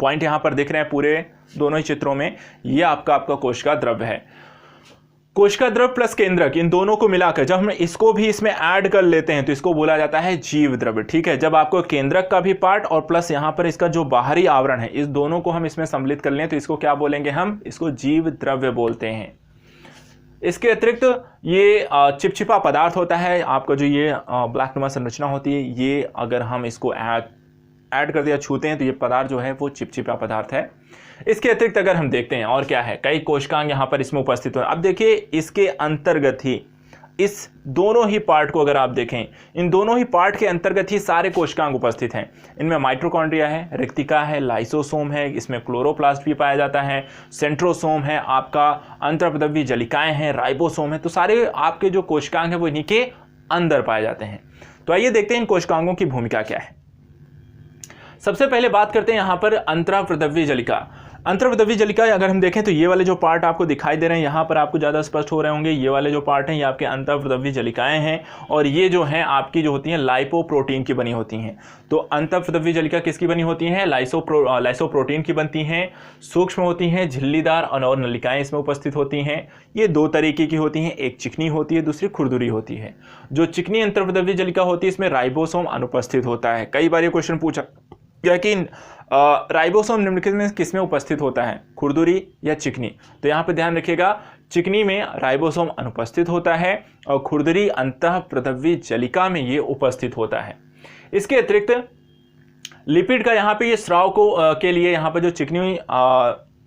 [SPEAKER 1] पॉइंट यहाँ पर दिख रहे हैं पूरे दोनों ही चित्रों में, ये आपका कोशिका द्रव्य है। कोशिका द्रव्य प्लस केंद्रक, इन दोनों को मिलाकर जब हम इसको भी इसमें ऐड कर लेते हैं तो इसको बोला जाता है जीव द्रव्य। ठीक है, जब आपको केंद्रक का भी पार्ट और प्लस यहाँ पर इसका जो बाहरी आवरण है, इस दोनों को हम इसमें सम्मिलित कर लें तो इसको क्या बोलेंगे, हम इसको जीव द्रव्य बोलते हैं। इसके अतिरिक्त ये चिपचिपा पदार्थ होता है आपका, जो ये ब्लैक नुमा संरचना होती है, ये अगर हम इसको ऐड कर दिया, छूते हैं तो ये पदार्थ जो है वो चिपचिपा पदार्थ है। इसके अतिरिक्त अगर हम देखते हैं और क्या है, कई कोशिकांग यहाँ पर इसमें उपस्थित हो। अब देखिए इसके अंतर्गत ही, इस दोनों ही पार्ट को अगर आप देखें, इन दोनों ही पार्ट के अंतर्गत ही सारे कोशिकांग उपस्थित हैं। इनमें माइटोकॉन्ड्रिया है, रिक्तिका है, लाइसोसोम है, इसमें क्लोरोप्लास्ट भी पाया जाता है, सेंट्रोसोम है, आपका अंतर्पदवी जलिकाएं हैं, राइबोसोम है। तो सारे आपके जो कोशिकांग हैं वो इन्हीं के अंदर पाए जाते हैं। तो आइए देखते हैं इन कोशिकांगों की भूमिका क्या है। सबसे पहले बात करते हैं यहाँ पर अंतर्पदवी जलिका। अंतर्पदवी जलिका अगर हम देखें तो ये वाले जो पार्ट आपको दिखाई दे रहे हैं, यहाँ पर आपको ज़्यादा स्पष्ट हो रहे होंगे, ये वाले जो पार्ट हैं ये आपके अंतर्पदवी जलिकाएं हैं और ये जो हैं आपकी जो होती हैं लाइपोप्रोटीन की बनी होती हैं। तो अंतर्पदवी जलिका किसकी बनी होती हैं, लाइसोप्रोटीन की बनती हैं, सूक्ष्म होती हैं, झिल्लीदार और नलिकाएं इसमें उपस्थित होती हैं। ये दो तरीके की होती हैं, एक चिकनी होती है, दूसरी खुरदुरी होती है। जो चिकनी अंतर्पदवी जलिका होती है इसमें राइबोसोम अनुपस्थित होता है। कई बार ये क्वेश्चन पूछा गया कि राइबोसोम निम्नलिखित में किसमें उपस्थित होता है, खुरदुरी या चिकनी। तो यहाँ पे ध्यान रखिएगा, चिकनी में राइबोसोम अनुपस्थित होता है और खुरदुरी अंतःपदवी जलिका में ये उपस्थित होता है। इसके अतिरिक्त लिपिड का यहाँ पे ये स्राव के लिए यहाँ पर जो चिकनी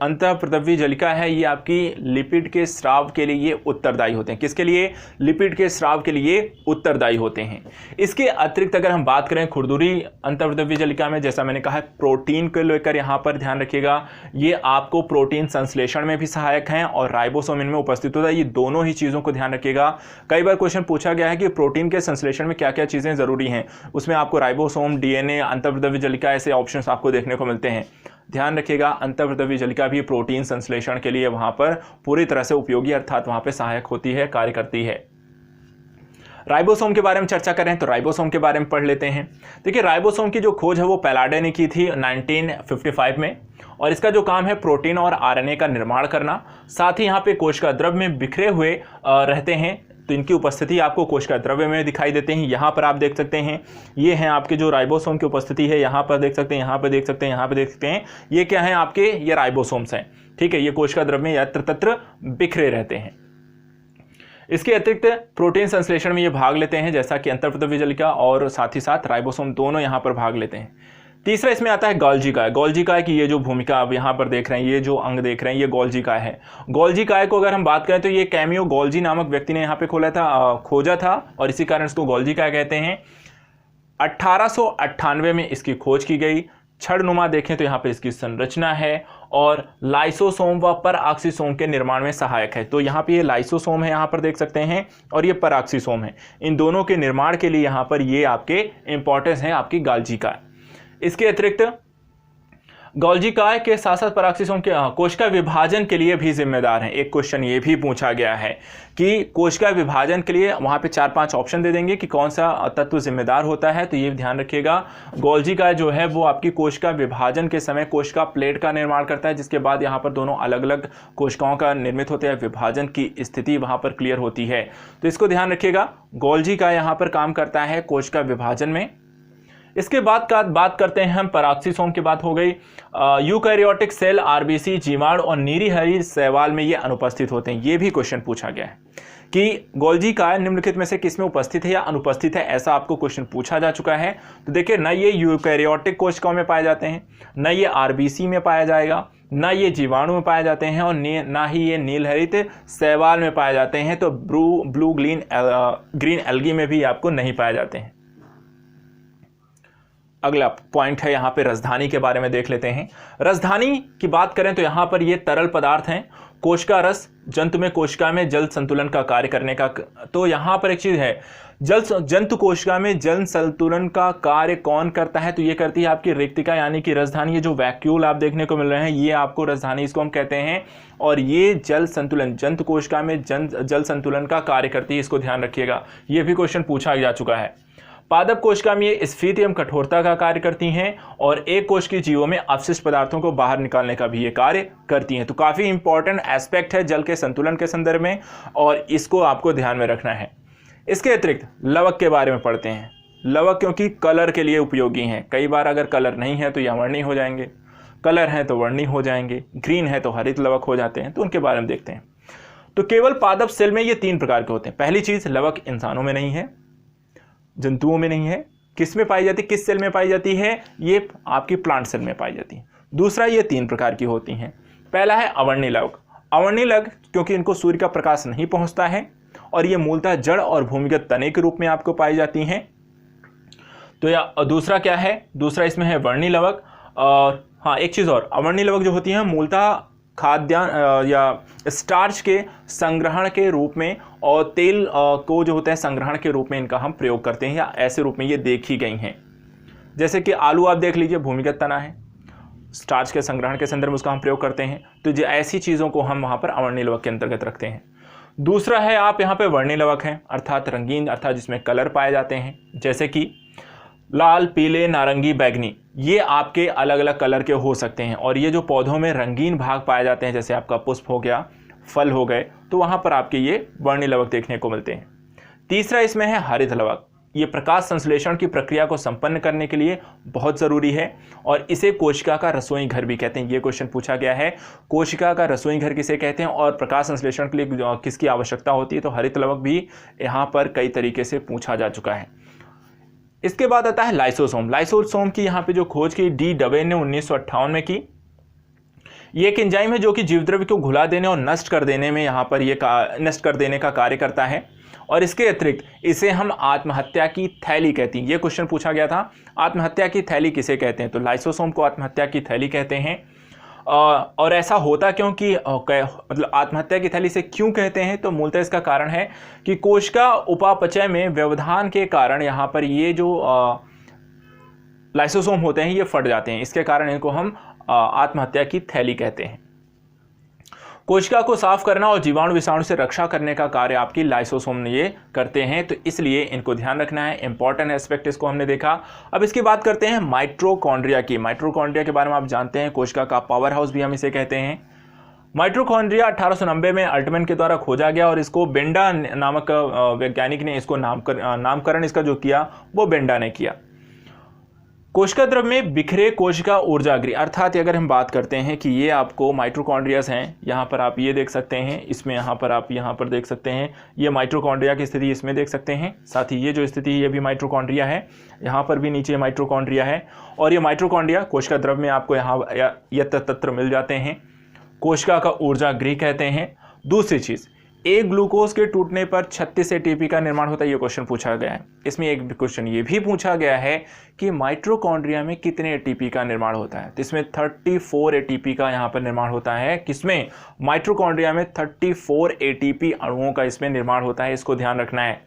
[SPEAKER 1] अंतःपदवी जलिका है, ये आपकी लिपिड के स्राव के लिए ये उत्तरदायी होते हैं। किसके लिए, लिपिड के स्राव के लिए उत्तरदायी होते हैं। इसके अतिरिक्त अगर हम बात करें खुरदुरी अंतःपदवी जलिका में, जैसा मैंने कहा प्रोटीन को लेकर यहाँ पर ध्यान रखिएगा, ये आपको प्रोटीन संश्लेषण में भी सहायक हैं और राइबोसोम इनमें उपस्थित होता है। ये दोनों ही चीज़ों को ध्यान रखिएगा। कई बार क्वेश्चन पूछा गया है कि प्रोटीन के संश्लेषण में क्या क्या चीज़ें ज़रूरी हैं, उसमें आपको राइबोसोम, डीएनए, अंतःपदवी जलिका ऐसे ऑप्शंस आपको देखने को मिलते हैं। ध्यान रखिएगा, अंतःपदवी जलिका भी प्रोटीन संश्लेषण के लिए वहां पर पूरी तरह से उपयोगी अर्थात वहां पे सहायक होती है, कार्य करती है। राइबोसोम के बारे में चर्चा करें तो राइबोसोम के बारे में पढ़ लेते हैं। देखिए राइबोसोम की जो खोज है वो पैलाडे ने की थी 1955 में और इसका जो काम है प्रोटीन और आरएनए का निर्माण करना। साथ ही यहाँ पे कोशिका द्रव्य में बिखरे हुए रहते हैं, तो इनकी उपस्थिति आपको कोशिका द्रव्य में दिखाई देते हैं। यहाँ पर आप देख सकते हैं, ये हैं आपके जो राइबोसोम की उपस्थिति है, यहाँ पर देख सकते हैं, यहाँ पर देख सकते हैं, यहाँ पर देख सकते हैं। ये क्या है आपके, ये राइबोसोम्स हैं। ठीक है, ये कोशिका द्रव्य में यत्र तत्र बिखरे रहते हैं। इसके अतिरिक्त प्रोटीन संश्लेषण में ये भाग लेते हैं, जैसा कि अंतःपदवी जलिका और साथ ही साथ राइबोसोम दोनों यहाँ पर भाग लेते हैं। तीसरा इसमें आता है गोल्जी काय। गोल्जी काय की ये जो भूमिका आप यहाँ पर देख रहे हैं, ये जो अंग देख रहे हैं, ये गोल्जी काय है। गोल्जी काय को अगर हम बात करें तो ये कैमियो गोल्जी नामक व्यक्ति ने यहाँ पे खोजा था और इसी कारण इसको गोल्जी काय कहते हैं। 1898 में इसकी खोज की गई। छड़नुमा देखें तो यहाँ पे इसकी संरचना है और लाइसोसोम व परऑक्सीसोम के निर्माण में सहायक है। तो यहाँ पे ये लाइसोसोम है, यहाँ पर देख सकते हैं, और ये परऑक्सीसोम है। इन दोनों के निर्माण के लिए यहाँ पर ये आपके इंपॉर्टेंस है आपकी गोल्जी काय। इसके अतिरिक्त गोल्जी काय के साथ साथ परऑक्सीसोम के कोशिका विभाजन के लिए भी जिम्मेदार हैं। एक क्वेश्चन ये भी पूछा गया है कि कोशिका विभाजन के लिए वहाँ पे 4-5 ऑप्शन दे देंगे कि कौन सा तत्व जिम्मेदार होता है। तो ये ध्यान रखिएगा, गोल्जी काय जो है वो आपकी कोशिका विभाजन के समय कोशिका प्लेट का निर्माण करता है, जिसके बाद यहाँ पर दोनों अलग अलग कोशिकाओं का निर्मित होते हैं, विभाजन की स्थिति वहाँ पर क्लियर होती है। तो इसको ध्यान रखिएगा, गोल्जी काय यहाँ पर काम करता है कोशिका विभाजन में। इसके बाद बात करते हैं हम पैराक्सीसोम की बात हो गई। यूकैरियोटिक सेल, आरबीसी, जीवाणु और नीरी हरी शैवाल में ये अनुपस्थित होते हैं। ये भी क्वेश्चन पूछा गया है कि गोल्जी काय निम्नलिखित में से किसमें उपस्थित है या अनुपस्थित है, ऐसा आपको क्वेश्चन पूछा जा चुका है। तो देखिए, न ये यूकैरियोटिक कोशिकाओं में पाए जाते हैं, न ये आरबीसी में पाया जाएगा, ना ये जीवाणु में पाए जाते हैं और ना ही ये नीलहरित शैवाल में पाए जाते हैं। तो ब्लू ग्रीन एल्गी में भी आपको नहीं पाए जाते हैं। अगला पॉइंट है यहाँ पे राजधानी के बारे में देख लेते हैं। राजधानी की बात करें तो यहाँ पर ये तरल पदार्थ हैं। कोशिका रस जंतु में कोशिका में जल संतुलन का कार्य करने का, तो यहाँ पर एक चीज है, जंतु कोशिका में जल संतुलन का कार्य कौन करता है, तो ये करती है आपकी रिक्तिका यानी कि राजधानी। ये जो वैक्यूल आप देखने को मिल रहे हैं ये आपको राजधानी, इसको हम कहते हैं। और ये जल संतुलन, जंतु कोशिका में जल संतुलन का कार्य करती है, इसको ध्यान रखिएगा। ये भी क्वेश्चन पूछा जा चुका है। पादप कोशिका में ये स्फीति एवं कठोरता का कार्य करती हैं और एक कोश की जीवों में अपशिष्ट पदार्थों को बाहर निकालने का भी ये कार्य करती हैं। तो काफ़ी इंपॉर्टेंट एस्पेक्ट है जल के संतुलन के संदर्भ में और इसको आपको ध्यान में रखना है। इसके अतिरिक्त लवक के बारे में पढ़ते हैं। लवक क्योंकि कलर के लिए उपयोगी हैं। कई बार अगर कलर नहीं है तो ये अवर्णीय हो जाएंगे, कलर है तो वर्णीय हो जाएंगे, ग्रीन है तो हरित लवक हो जाते हैं। तो उनके बारे में देखते हैं। तो केवल पादप सेल में ये 3 प्रकार के होते हैं। पहली चीज़, लवक इंसानों में नहीं है, जंतुओं में नहीं है। किस में पाई जाती है, किस सेल में पाई जाती है, ये आपकी प्लांट सेल में पाई जाती है। दूसरा, ये 3 प्रकार की होती हैं। पहला है अवर्णीय लवक। अवर्णीय लवक क्योंकि इनको सूर्य का प्रकाश नहीं पहुंचता है और ये मूलतः जड़ और भूमिगत तने के रूप में आपको पाई जाती हैं। तो या दूसरा क्या है, दूसरा इसमें है वर्णीय लवक। और हाँ, एक चीज़ और, अवर्णीय लवक जो होती हैं मूलतः खाद्यान्न या स्टार्च के संग्रहण के रूप में और तेल को जो होता है संग्रहण के रूप में इनका हम प्रयोग करते हैं या ऐसे रूप में ये देखी गई हैं। जैसे कि आलू आप देख लीजिए, भूमिगत तना है, स्टार्च के संग्रहण के संदर्भ में उसका हम प्रयोग करते हैं। तो जो ऐसी चीज़ों को हम वहाँ पर अवर्णीय लवक के अंतर्गत रखते हैं। दूसरा है आप यहाँ पे वर्णीय लवक हैं, अर्थात रंगीन, अर्थात जिसमें कलर पाए जाते हैं, जैसे कि लाल, पीले, नारंगी, बैगनी। ये आपके अलग अलग कलर के हो सकते हैं और ये जो पौधों में रंगीन भाग पाए जाते हैं, जैसे आपका पुष्प हो गया, फल हो गए, तो वहाँ पर आपके ये वर्णीय लवक देखने को मिलते हैं। तीसरा इसमें है हरित लवक। ये प्रकाश संश्लेषण की प्रक्रिया को संपन्न करने के लिए बहुत ज़रूरी है और इसे कोशिका का रसोई घर भी कहते हैं। ये क्वेश्चन पूछा गया है, कोशिका का रसोई घर किसे कहते हैं और प्रकाश संश्लेषण के लिए किसकी आवश्यकता होती है। तो हरित लवक भी यहाँ पर कई तरीके से पूछा जा चुका है। इसके बाद आता है लाइसोसोम। लाइसोसोम की यहाँ पे जो खोज की डी डवे ने 1958 में की। ये एक एंजाइम है जो कि जीवद्रव्य को घुला देने और नष्ट कर देने में यहाँ पर ये नष्ट कर देने का कार्य करता है। और इसके अतिरिक्त इसे हम आत्महत्या की थैली कहती हैं। ये क्वेश्चन पूछा गया था, आत्महत्या की थैली किसे कहते हैं। तो लाइसोसोम को आत्महत्या की थैली कहते हैं। और ऐसा होता क्योंकि मतलब आत्महत्या की थैली से क्यों कहते हैं, तो मूलतः इसका कारण है कि कोशिका उपापचय में व्यवधान के कारण यहाँ पर ये जो लाइसोसोम होते हैं ये फट जाते हैं। इसके कारण इनको हम आत्महत्या की थैली कहते हैं। कोशिका को साफ करना और जीवाणु विषाणु से रक्षा करने का कार्य आपकी लाइसोसोम ये करते हैं, तो इसलिए इनको ध्यान रखना है। इंपॉर्टेंट एस्पेक्ट इसको हमने देखा। अब इसकी बात करते हैं माइटोकॉन्ड्रिया की। माइटोकॉन्ड्रिया के बारे में आप जानते हैं, कोशिका का पावर हाउस भी हम इसे कहते हैं। माइटोकॉन्ड्रिया 1890 में अल्टमैन के द्वारा खोजा गया और इसको बेंडा नामक वैज्ञानिक ने इसको नामकरण इसका जो किया वो बेंडा ने किया। कोशिका द्रव्य में बिखरे कोशिका ऊर्जागृह, अर्थात अगर हम बात करते हैं कि ये आपको माइटोकॉन्ड्रियास हैं, यहाँ पर आप ये देख सकते हैं, इसमें यहाँ पर आप यहाँ पर देख सकते हैं, ये माइटोकॉन्ड्रिया की स्थिति इसमें देख सकते हैं। साथ ही ये जो स्थिति है ये भी माइटोकॉन्ड्रिया है, यहाँ पर भी नीचे माइटोकॉन्ड्रिया है। और ये माइटोकॉन्ड्रिया कोशिका द्रव्य में आपको यहाँ यत्र तत्र मिल जाते हैं, कोशिका का ऊर्जागृह कहते हैं। दूसरी चीज़, एक ग्लूकोज के टूटने पर 36 एटीपी का निर्माण होता है। ये क्वेश्चन पूछा गया है। इसमें एक क्वेश्चन ये भी पूछा गया है कि माइटोकॉन्ड्रिया में कितने एटीपी का निर्माण होता है। तो इसमें 34 एटीपी का यहाँ पर निर्माण होता है। किसमें, माइटोकॉन्ड्रिया में 34 एटीपी अणुओं का इसमें निर्माण होता है, इसको ध्यान रखना है।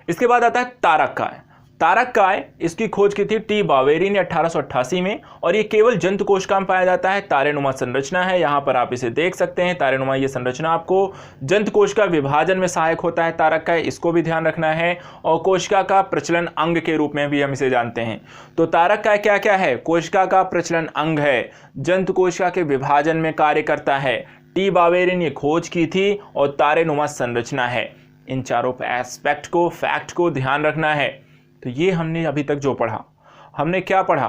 [SPEAKER 1] इसके बाद आता है तारक काय। तारक काय इसकी खोज की थी टी बावेरी ने 1888 में और ये केवल जंतु कोशिका में पाया जाता है। तारेनुमा संरचना है, यहाँ पर आप इसे देख सकते हैं। तारेनुमा ये संरचना आपको जंतु कोशिका विभाजन में सहायक होता है तारक काय, इसको भी ध्यान रखना है। और कोशिका का प्रचलन अंग के रूप में भी हम इसे जानते हैं। तो तारक काय क्या क्या है, कोशिका का प्रचलन अंग है, जंतु कोशिका के विभाजन में कार्य करता है। टी बावेरी ने खोज की थी और तारेनुमा संरचना है। इन चारों एस्पेक्ट को, फैक्ट को ध्यान रखना है। तो ये हमने अभी तक जो पढ़ा, हमने क्या पढ़ा,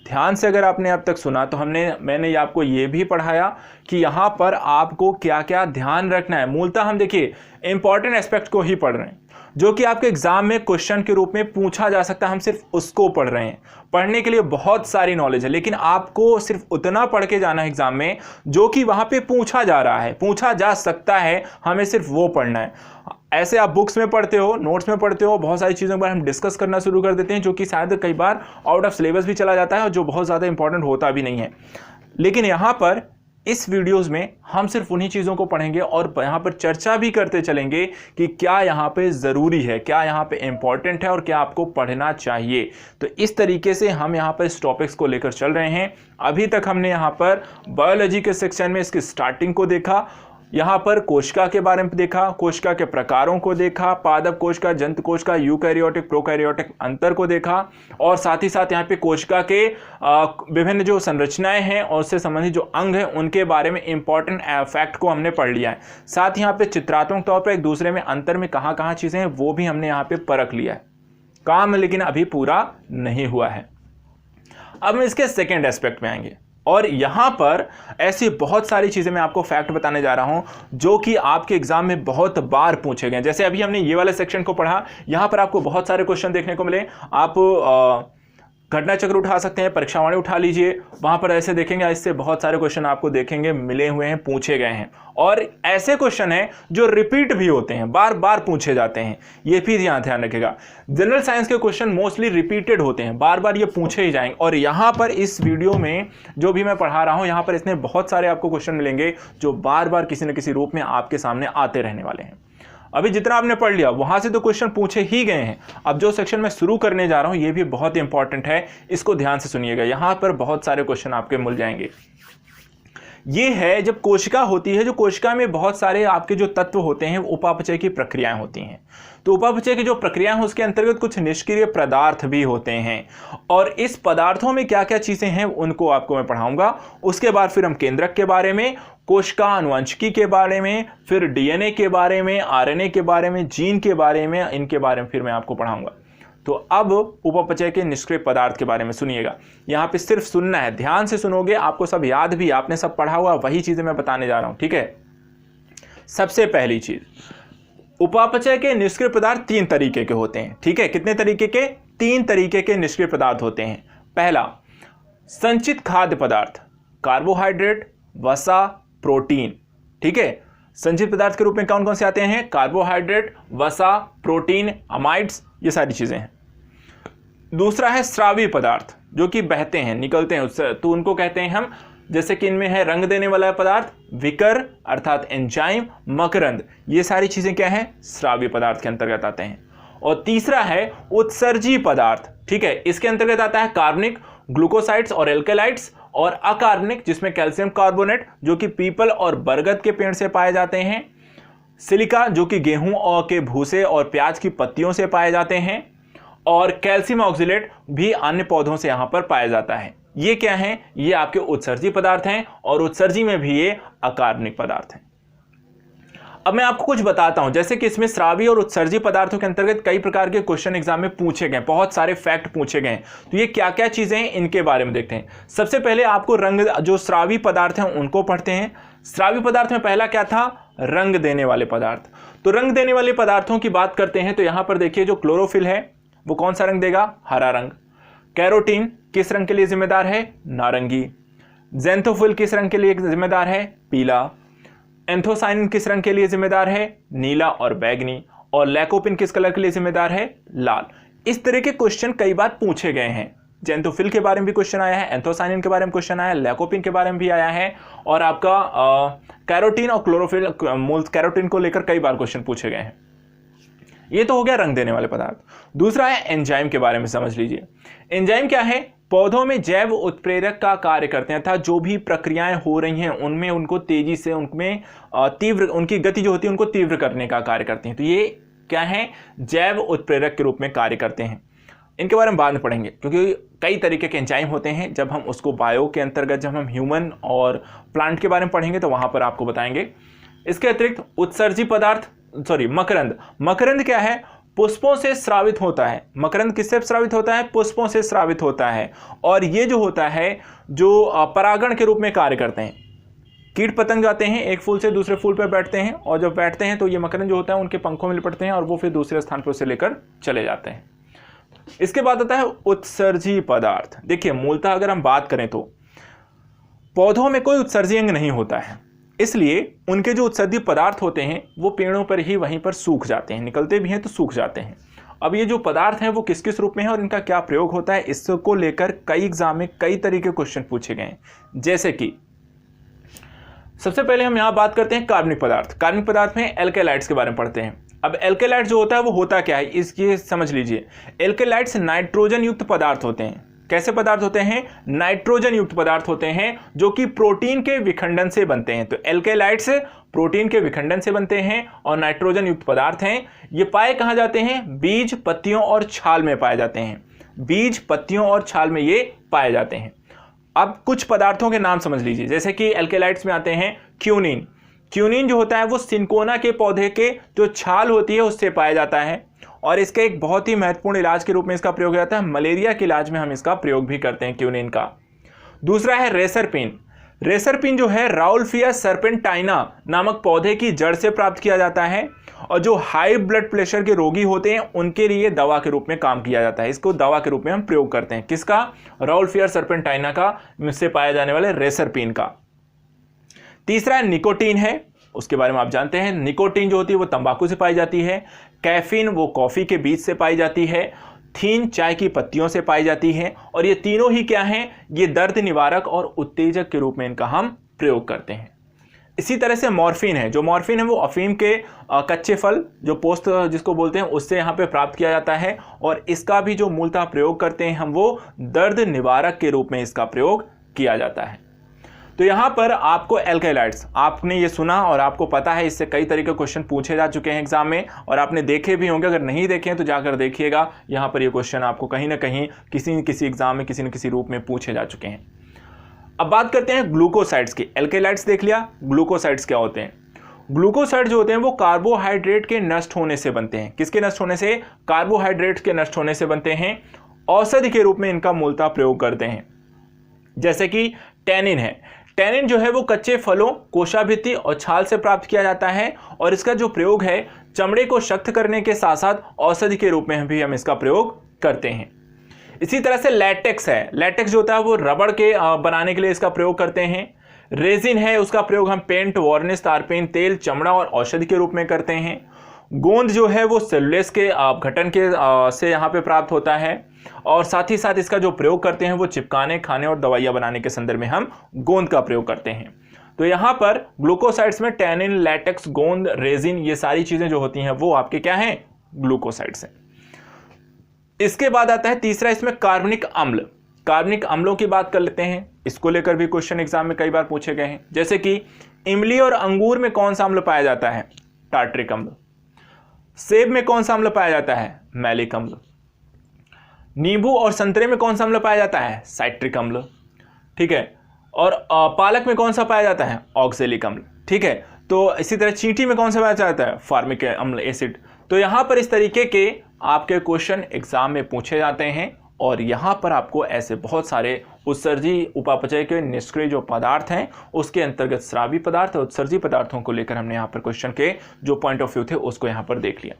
[SPEAKER 1] ध्यान से अगर आपने अब तक सुना तो मैंने आपको ये भी पढ़ाया कि यहाँ पर आपको क्या क्या ध्यान रखना है। मूलतः हम देखिए इंपॉर्टेंट एस्पेक्ट को ही पढ़ रहे हैं, जो कि आपके एग्जाम में क्वेश्चन के रूप में पूछा जा सकता है, हम सिर्फ उसको पढ़ रहे हैं। पढ़ने के लिए बहुत सारी नॉलेज है, लेकिन आपको सिर्फ उतना पढ़ के जाना है एग्जाम में जो कि वहां पे पूछा जा रहा है, पूछा जा सकता है, हमें सिर्फ वो पढ़ना है। ऐसे आप बुक्स में पढ़ते हो, नोट्स में पढ़ते हो, बहुत सारी चीज़ों पर हम डिस्कस करना शुरू कर देते हैं जो कि शायद कई बार आउट ऑफ सिलेबस भी चला जाता है और जो बहुत ज़्यादा इंपॉर्टेंट होता भी नहीं है। लेकिन यहाँ पर इस वीडियोस में हम सिर्फ उन्हीं चीज़ों को पढ़ेंगे और यहाँ पर चर्चा भी करते चलेंगे कि क्या यहाँ पे ज़रूरी है, क्या यहाँ पे इम्पॉर्टेंट है और क्या आपको पढ़ना चाहिए। तो इस तरीके से हम यहाँ पर इस टॉपिक्स को लेकर चल रहे हैं। अभी तक हमने यहाँ पर बायोलॉजी के सेक्शन में इसकी स्टार्टिंग को देखा, यहाँ पर कोशिका के बारे में देखा, कोशिका के प्रकारों को देखा, पादप कोशिका, जंतु कोशिका, यूकैरियोटिक प्रोकैरियोटिक अंतर को देखा, और साथ ही साथ यहाँ पे कोशिका के विभिन्न जो संरचनाएं हैं और उससे संबंधित जो अंग हैं उनके बारे में इंपॉर्टेंट फैक्ट को हमने पढ़ लिया है। साथ ही यहाँ पे चित्रात्मक तौर पर एक दूसरे में अंतर में कहाँ कहाँ चीज़ें हैं वो भी हमने यहाँ पे परख लिया है। काम लेकिन अभी पूरा नहीं हुआ है। अब हम इसके सेकेंड एस्पेक्ट में आएंगे और यहां पर ऐसी बहुत सारी चीजें मैं आपको फैक्ट बताने जा रहा हूं जो कि आपके एग्जाम में बहुत बार पूछे गए। जैसे अभी हमने ये वाले सेक्शन को पढ़ा, यहां पर आपको बहुत सारे क्वेश्चन देखने को मिले। आप घटना चक्र उठा सकते हैं, परीक्षावाणी उठा लीजिए, वहां पर ऐसे देखेंगे, इससे बहुत सारे क्वेश्चन आपको देखेंगे मिले हुए हैं, पूछे गए हैं। और ऐसे क्वेश्चन हैं जो रिपीट भी होते हैं, बार बार पूछे जाते हैं, ये भी यहां ध्यान रखिएगा। जनरल साइंस के क्वेश्चन मोस्टली रिपीटेड होते हैं, बार बार ये पूछे ही जाएंगे। और यहां पर इस वीडियो में जो भी मैं पढ़ा रहा हूं, यहां पर इसमें बहुत सारे आपको क्वेश्चन मिलेंगे जो बार बार किसी न किसी रूप में आपके सामने आते रहने वाले हैं। अभी जितना आपने पढ़ लिया वहां से तो क्वेश्चन पूछे ही गए हैं। अब जो सेक्शन मैं शुरू करने जा रहा हूं ये भी बहुत इंपॉर्टेंट है, इसको ध्यान से सुनिएगा। यहां पर बहुत सारे क्वेश्चन आपके मिल जाएंगे। ये है जब कोशिका होती है, जो कोशिका में बहुत सारे आपके जो तत्व होते हैं उपापचय की प्रक्रियाएं होती हैं। तो उपापचय की जो प्रक्रियाएं हैं उसके अंतर्गत कुछ निष्क्रिय पदार्थ भी होते हैं, और इस पदार्थों में क्या क्या चीजें हैं उनको आपको मैं पढ़ाऊंगा। उसके बाद फिर हम केंद्रक के बारे में, कोशिका अनुवंशिकी के बारे में, फिर डीएनए के बारे में, आरएनए के बारे में, जीन के बारे में, इनके बारे में फिर मैं आपको पढ़ाऊंगा। तो अब उपापचय के निष्क्रिय पदार्थ के बारे में सुनिएगा। यहाँ पे सिर्फ सुनना है, ध्यान से सुनोगे, आपको सब याद भी, आपने सब पढ़ा हुआ, वही चीजें मैं बताने जा रहा हूं, ठीक है। सबसे पहली चीज, उपापचय के निष्क्रिय पदार्थ 3 तरीके के होते हैं, ठीक है। कितने तरीके के? 3 तरीके के निष्क्रिय पदार्थ होते हैं। पहला, संचित खाद्य पदार्थ, कार्बोहाइड्रेट, वसा, प्रोटीन, ठीक है। संचित पदार्थ के रूप में कौन कौन से आते हैं? कार्बोहाइड्रेट, वसा, प्रोटीन, अमाइड्स, ये सारी चीजें हैं। दूसरा है स्रावी पदार्थ, जो कि बहते हैं, निकलते हैं उससे, तो उनको कहते हैं हम, जैसे कि इनमें है रंग देने वाला पदार्थ, विकर अर्थात एंजाइम, मकरंद, ये सारी चीजें क्या है? स्रावी पदार्थ के अंतर्गत आते हैं। और तीसरा है उत्सर्जी पदार्थ, ठीक है। इसके अंतर्गत आता है कार्बनिक, ग्लूकोसाइड्स और एल्केलाइट्स, और अकार्बनिक जिसमें कैल्शियम कार्बोनेट जो कि पीपल और बरगद के पेड़ से पाए जाते हैं, सिलिका जो कि गेहूं और के भूसे और प्याज की पत्तियों से पाए जाते हैं, और कैल्शियम ऑक्सिलेट भी अन्य पौधों से यहां पर पाया जाता है। ये क्या है? ये आपके उत्सर्जी पदार्थ हैं, और उत्सर्जी में भी ये अकार्बनिक पदार्थ हैं। अब मैं आपको कुछ बताता हूं, जैसे कि इसमें स्रावी और उत्सर्जी पदार्थों के अंतर्गत कई प्रकार के क्वेश्चन एग्जाम में पूछे गए, बहुत सारे फैक्ट पूछे गए। तो ये क्या क्या चीजें हैं इनके बारे में देखते हैं। सबसे पहले आपको रंग, जो स्रावी पदार्थ हैं उनको पढ़ते हैं। स्रावी पदार्थ में पहला क्या था? रंग देने वाले पदार्थ। तो रंग देने वाले पदार्थों की बात करते हैं तो यहां पर देखिए, जो क्लोरोफिल है वो कौन सा रंग देगा? हरा रंग। कैरोटीन किस रंग के लिए जिम्मेदार है? नारंगी। ज़ैंथोफिल किस रंग के लिए जिम्मेदार है? पीला। एंथोसाइनिन किस रंग के लिए जिम्मेदार है? नीला और बैगनी। और लैकोपिन किस कलर के लिए जिम्मेदार है? लाल। इस तरह के क्वेश्चन कई बार पूछे गए हैं। ज़ैंथोफिल के बारे में भी क्वेश्चन आया है, एंथोसाइनिन के बारे में क्वेश्चन आया है, लैकोपिन के बारे में भी आया है, और आपका कैरोटीन और क्लोरोफिल, कैरोटीन को लेकर कई बार क्वेश्चन पूछे गए हैं। ये तो हो गया रंग देने वाले पदार्थ। दूसरा है एंजाइम के बारे में समझ लीजिए। एंजाइम क्या है? पौधों में जैव उत्प्रेरक का कार्य करते हैं, अर्थात जो भी प्रक्रियाएं हो रही हैं उनमें उनको तेजी से, उनमें तीव्र, उनकी गति जो होती है उनको तीव्र करने का कार्य करते हैं। तो ये क्या है? जैव उत्प्रेरक के रूप में कार्य करते हैं। इनके बारे में बाद में पढ़ेंगे, क्योंकि कई तरीके के एंजाइम होते हैं। जब हम उसको बायो के अंतर्गत, जब हम ह्यूमन और प्लांट के बारे में पढ़ेंगे तो वहां पर आपको बताएंगे। इसके अतिरिक्त उत्सर्जी पदार्थ, मकरंद। मकरंद क्या है? पुष्पों से स्रावित होता है। मकरंद किससे स्रावित होता है? पुष्पों से स्रावित होता है। और ये जो होता है जो परागण के रूप में कार्य करते हैं। कीट पतंग जाते हैं एक फूल से दूसरे फूल पर बैठते हैं, और जब बैठते हैं तो ये मकरंद जो होता है उनके पंखों में लिपटते हैं और वो फिर दूसरे स्थान पर उसे लेकर चले जाते हैं। इसके बाद आता है उत्सर्जी पदार्थ। देखिए मूलतः अगर हम बात करें तो पौधों में कोई उत्सर्जी अंग नहीं होता है, इसलिए उनके जो उत्सर्जी पदार्थ होते हैं वो पेड़ों पर ही वहीं पर सूख जाते हैं, निकलते भी हैं तो सूख जाते हैं। अब ये जो पदार्थ हैं वो किस किस रूप में है और इनका क्या प्रयोग होता है, इसको लेकर कई एग्जाम में कई तरह के क्वेश्चन पूछे गए हैं। जैसे कि सबसे पहले हम यहाँ बात करते हैं कार्बनिक पदार्थ। कार्बनिक पदार्थ में एल्केलाइड्स के बारे में पढ़ते हैं। अब एल्केलाइड जो होता है वो होता क्या है, इसकी समझ लीजिए। एल्केलाइड्स नाइट्रोजन युक्त पदार्थ होते हैं। कैसे पदार्थ होते हैं? नाइट्रोजन युक्त पदार्थ होते हैं जो कि प्रोटीन के विखंडन से बनते हैं। तो एल्केलाइड्स प्रोटीन के विखंडन से बनते हैं और नाइट्रोजन युक्त पदार्थ हैं। ये पाए कहाँ जाते हैं? बीज, पत्तियों और छाल में पाए जाते हैं। बीज, पत्तियों और छाल में ये पाए जाते हैं। अब कुछ पदार्थों के नाम समझ लीजिए, जैसे कि एल्केलाइड्स में आते हैं क्यूनिन। क्यूनिन जो होता है वो सिनकोना के पौधे के जो छाल होती है उससे पाया जाता है, और इसके एक बहुत ही महत्वपूर्ण इलाज के रूप में इसका प्रयोग जाता है। मलेरिया के इलाज में हम इसका प्रयोग भी करते हैं क्यूनिन का। दूसरा है रेसरपिन। रेसरपिन जो है राउल्फिया सर्पेंटाइना नामक पौधे की जड़ से प्राप्त किया जाता है, और जो हाई ब्लड प्रेशर के रोगी होते हैं उनके लिए दवा के रूप में काम किया जाता है। इसको दवा के रूप में हम प्रयोग करते हैं। किसका? राउल्फिया सर्पेंटाइना का, से पाए जाने वाले रेसरपिन का। तीसरा है निकोटीन है, उसके बारे में आप जानते हैं। निकोटीन जो होती है वो तंबाकू से पाई जाती है। कैफीन वो कॉफी के बीज से पाई जाती है। थीन चाय की पत्तियों से पाई जाती है। और ये तीनों ही क्या हैं? ये दर्द निवारक और उत्तेजक के रूप में इनका हम प्रयोग करते हैं। इसी तरह से मॉर्फिन है। जो मॉर्फिन है वो अफीम के कच्चे फल जो पोस्त जिसको बोलते हैं उससे यहाँ पे प्राप्त किया जाता है, और इसका भी जो मूलतः प्रयोग करते हैं हम वो दर्द निवारक के रूप में इसका प्रयोग किया जाता है। तो यहाँ पर आपको एल्केलाइड्स आपने ये सुना और आपको पता है, इससे कई तरह के क्वेश्चन पूछे जा चुके हैं एग्जाम में, और आपने देखे भी होंगे। अगर नहीं देखे हैं तो जाकर देखिएगा, यहाँ पर ये क्वेश्चन आपको कहीं ना कहीं किसी न किसी एग्जाम में किसी न किसी रूप में पूछे जा चुके हैं। अब बात करते हैं ग्लूकोसाइड्स की। एल्केलाइड्स देख लिया, ग्लूकोसाइड्स क्या होते हैं? ग्लूकोसाइड जो होते हैं वो कार्बोहाइड्रेट के नष्ट होने से बनते हैं। किसके नष्ट होने से? कार्बोहाइड्रेट के नष्ट होने से बनते हैं। औषधि के रूप में इनका मूलतः प्रयोग करते हैं। जैसे कि टैनिन है। टैनिन जो है वो कच्चे फलों, कोशाभित्ति और छाल से प्राप्त किया जाता है, और इसका जो प्रयोग है चमड़े को सख्त करने के साथ साथ औषधि के रूप में भी हम इसका प्रयोग करते हैं। इसी तरह से लैटेक्स है। लैटेक्स जो होता है वो रबड़ के बनाने के लिए इसका प्रयोग करते हैं। रेजिन है, उसका प्रयोग हम पेंट, वार्निश, तारपेन, तेल, चमड़ा और औषधि के रूप में करते हैं। गोंद जो है वो सेलुलोज के गठन के से यहाँ पे प्राप्त होता है, और साथ ही साथ इसका जो प्रयोग करते हैं वो चिपकाने, खाने और दवाइयाँ बनाने के संदर्भ में हम गोंद का प्रयोग करते हैं। तो यहाँ पर ग्लूकोसाइड्स में टैनिन, लैटेक्स, गोंद, रेजिन, ये सारी चीज़ें जो होती हैं वो आपके क्या हैं? ग्लूकोसाइड्स हैं। इसके बाद आता है तीसरा, इसमें कार्बनिक अम्ल। कार्बनिक अम्लों की बात कर लेते हैं। इसको लेकर भी क्वेश्चन एग्जाम में कई बार पूछे गए हैं। जैसे कि इमली और अंगूर में कौन सा अम्ल पाया जाता है? टार्ट्रिक अम्ल। सेब में कौन सा अम्ल पाया जाता है? मैलिक अम्ल। नींबू और संतरे में कौन सा अम्ल पाया जाता है? साइट्रिक अम्ल। ठीक है। और पालक में कौन सा पाया जाता है? ऑक्जेलिक अम्ल। ठीक है। तो इसी तरह चींटी में कौन सा पाया जाता है? फार्मिक अम्ल, एसिड। तो यहाँ पर इस तरीके के आपके क्वेश्चन एग्जाम में पूछे जाते हैं, और यहाँ पर आपको ऐसे बहुत सारे उत्सर्जी, उपापचय के निष्क्रिय जो पदार्थ हैं उसके अंतर्गत स्रावी पदार्थ और उत्सर्जी पदार्थों को लेकर हमने यहाँ पर क्वेश्चन के जो पॉइंट ऑफ व्यू थे उसको यहाँ पर देख लिया।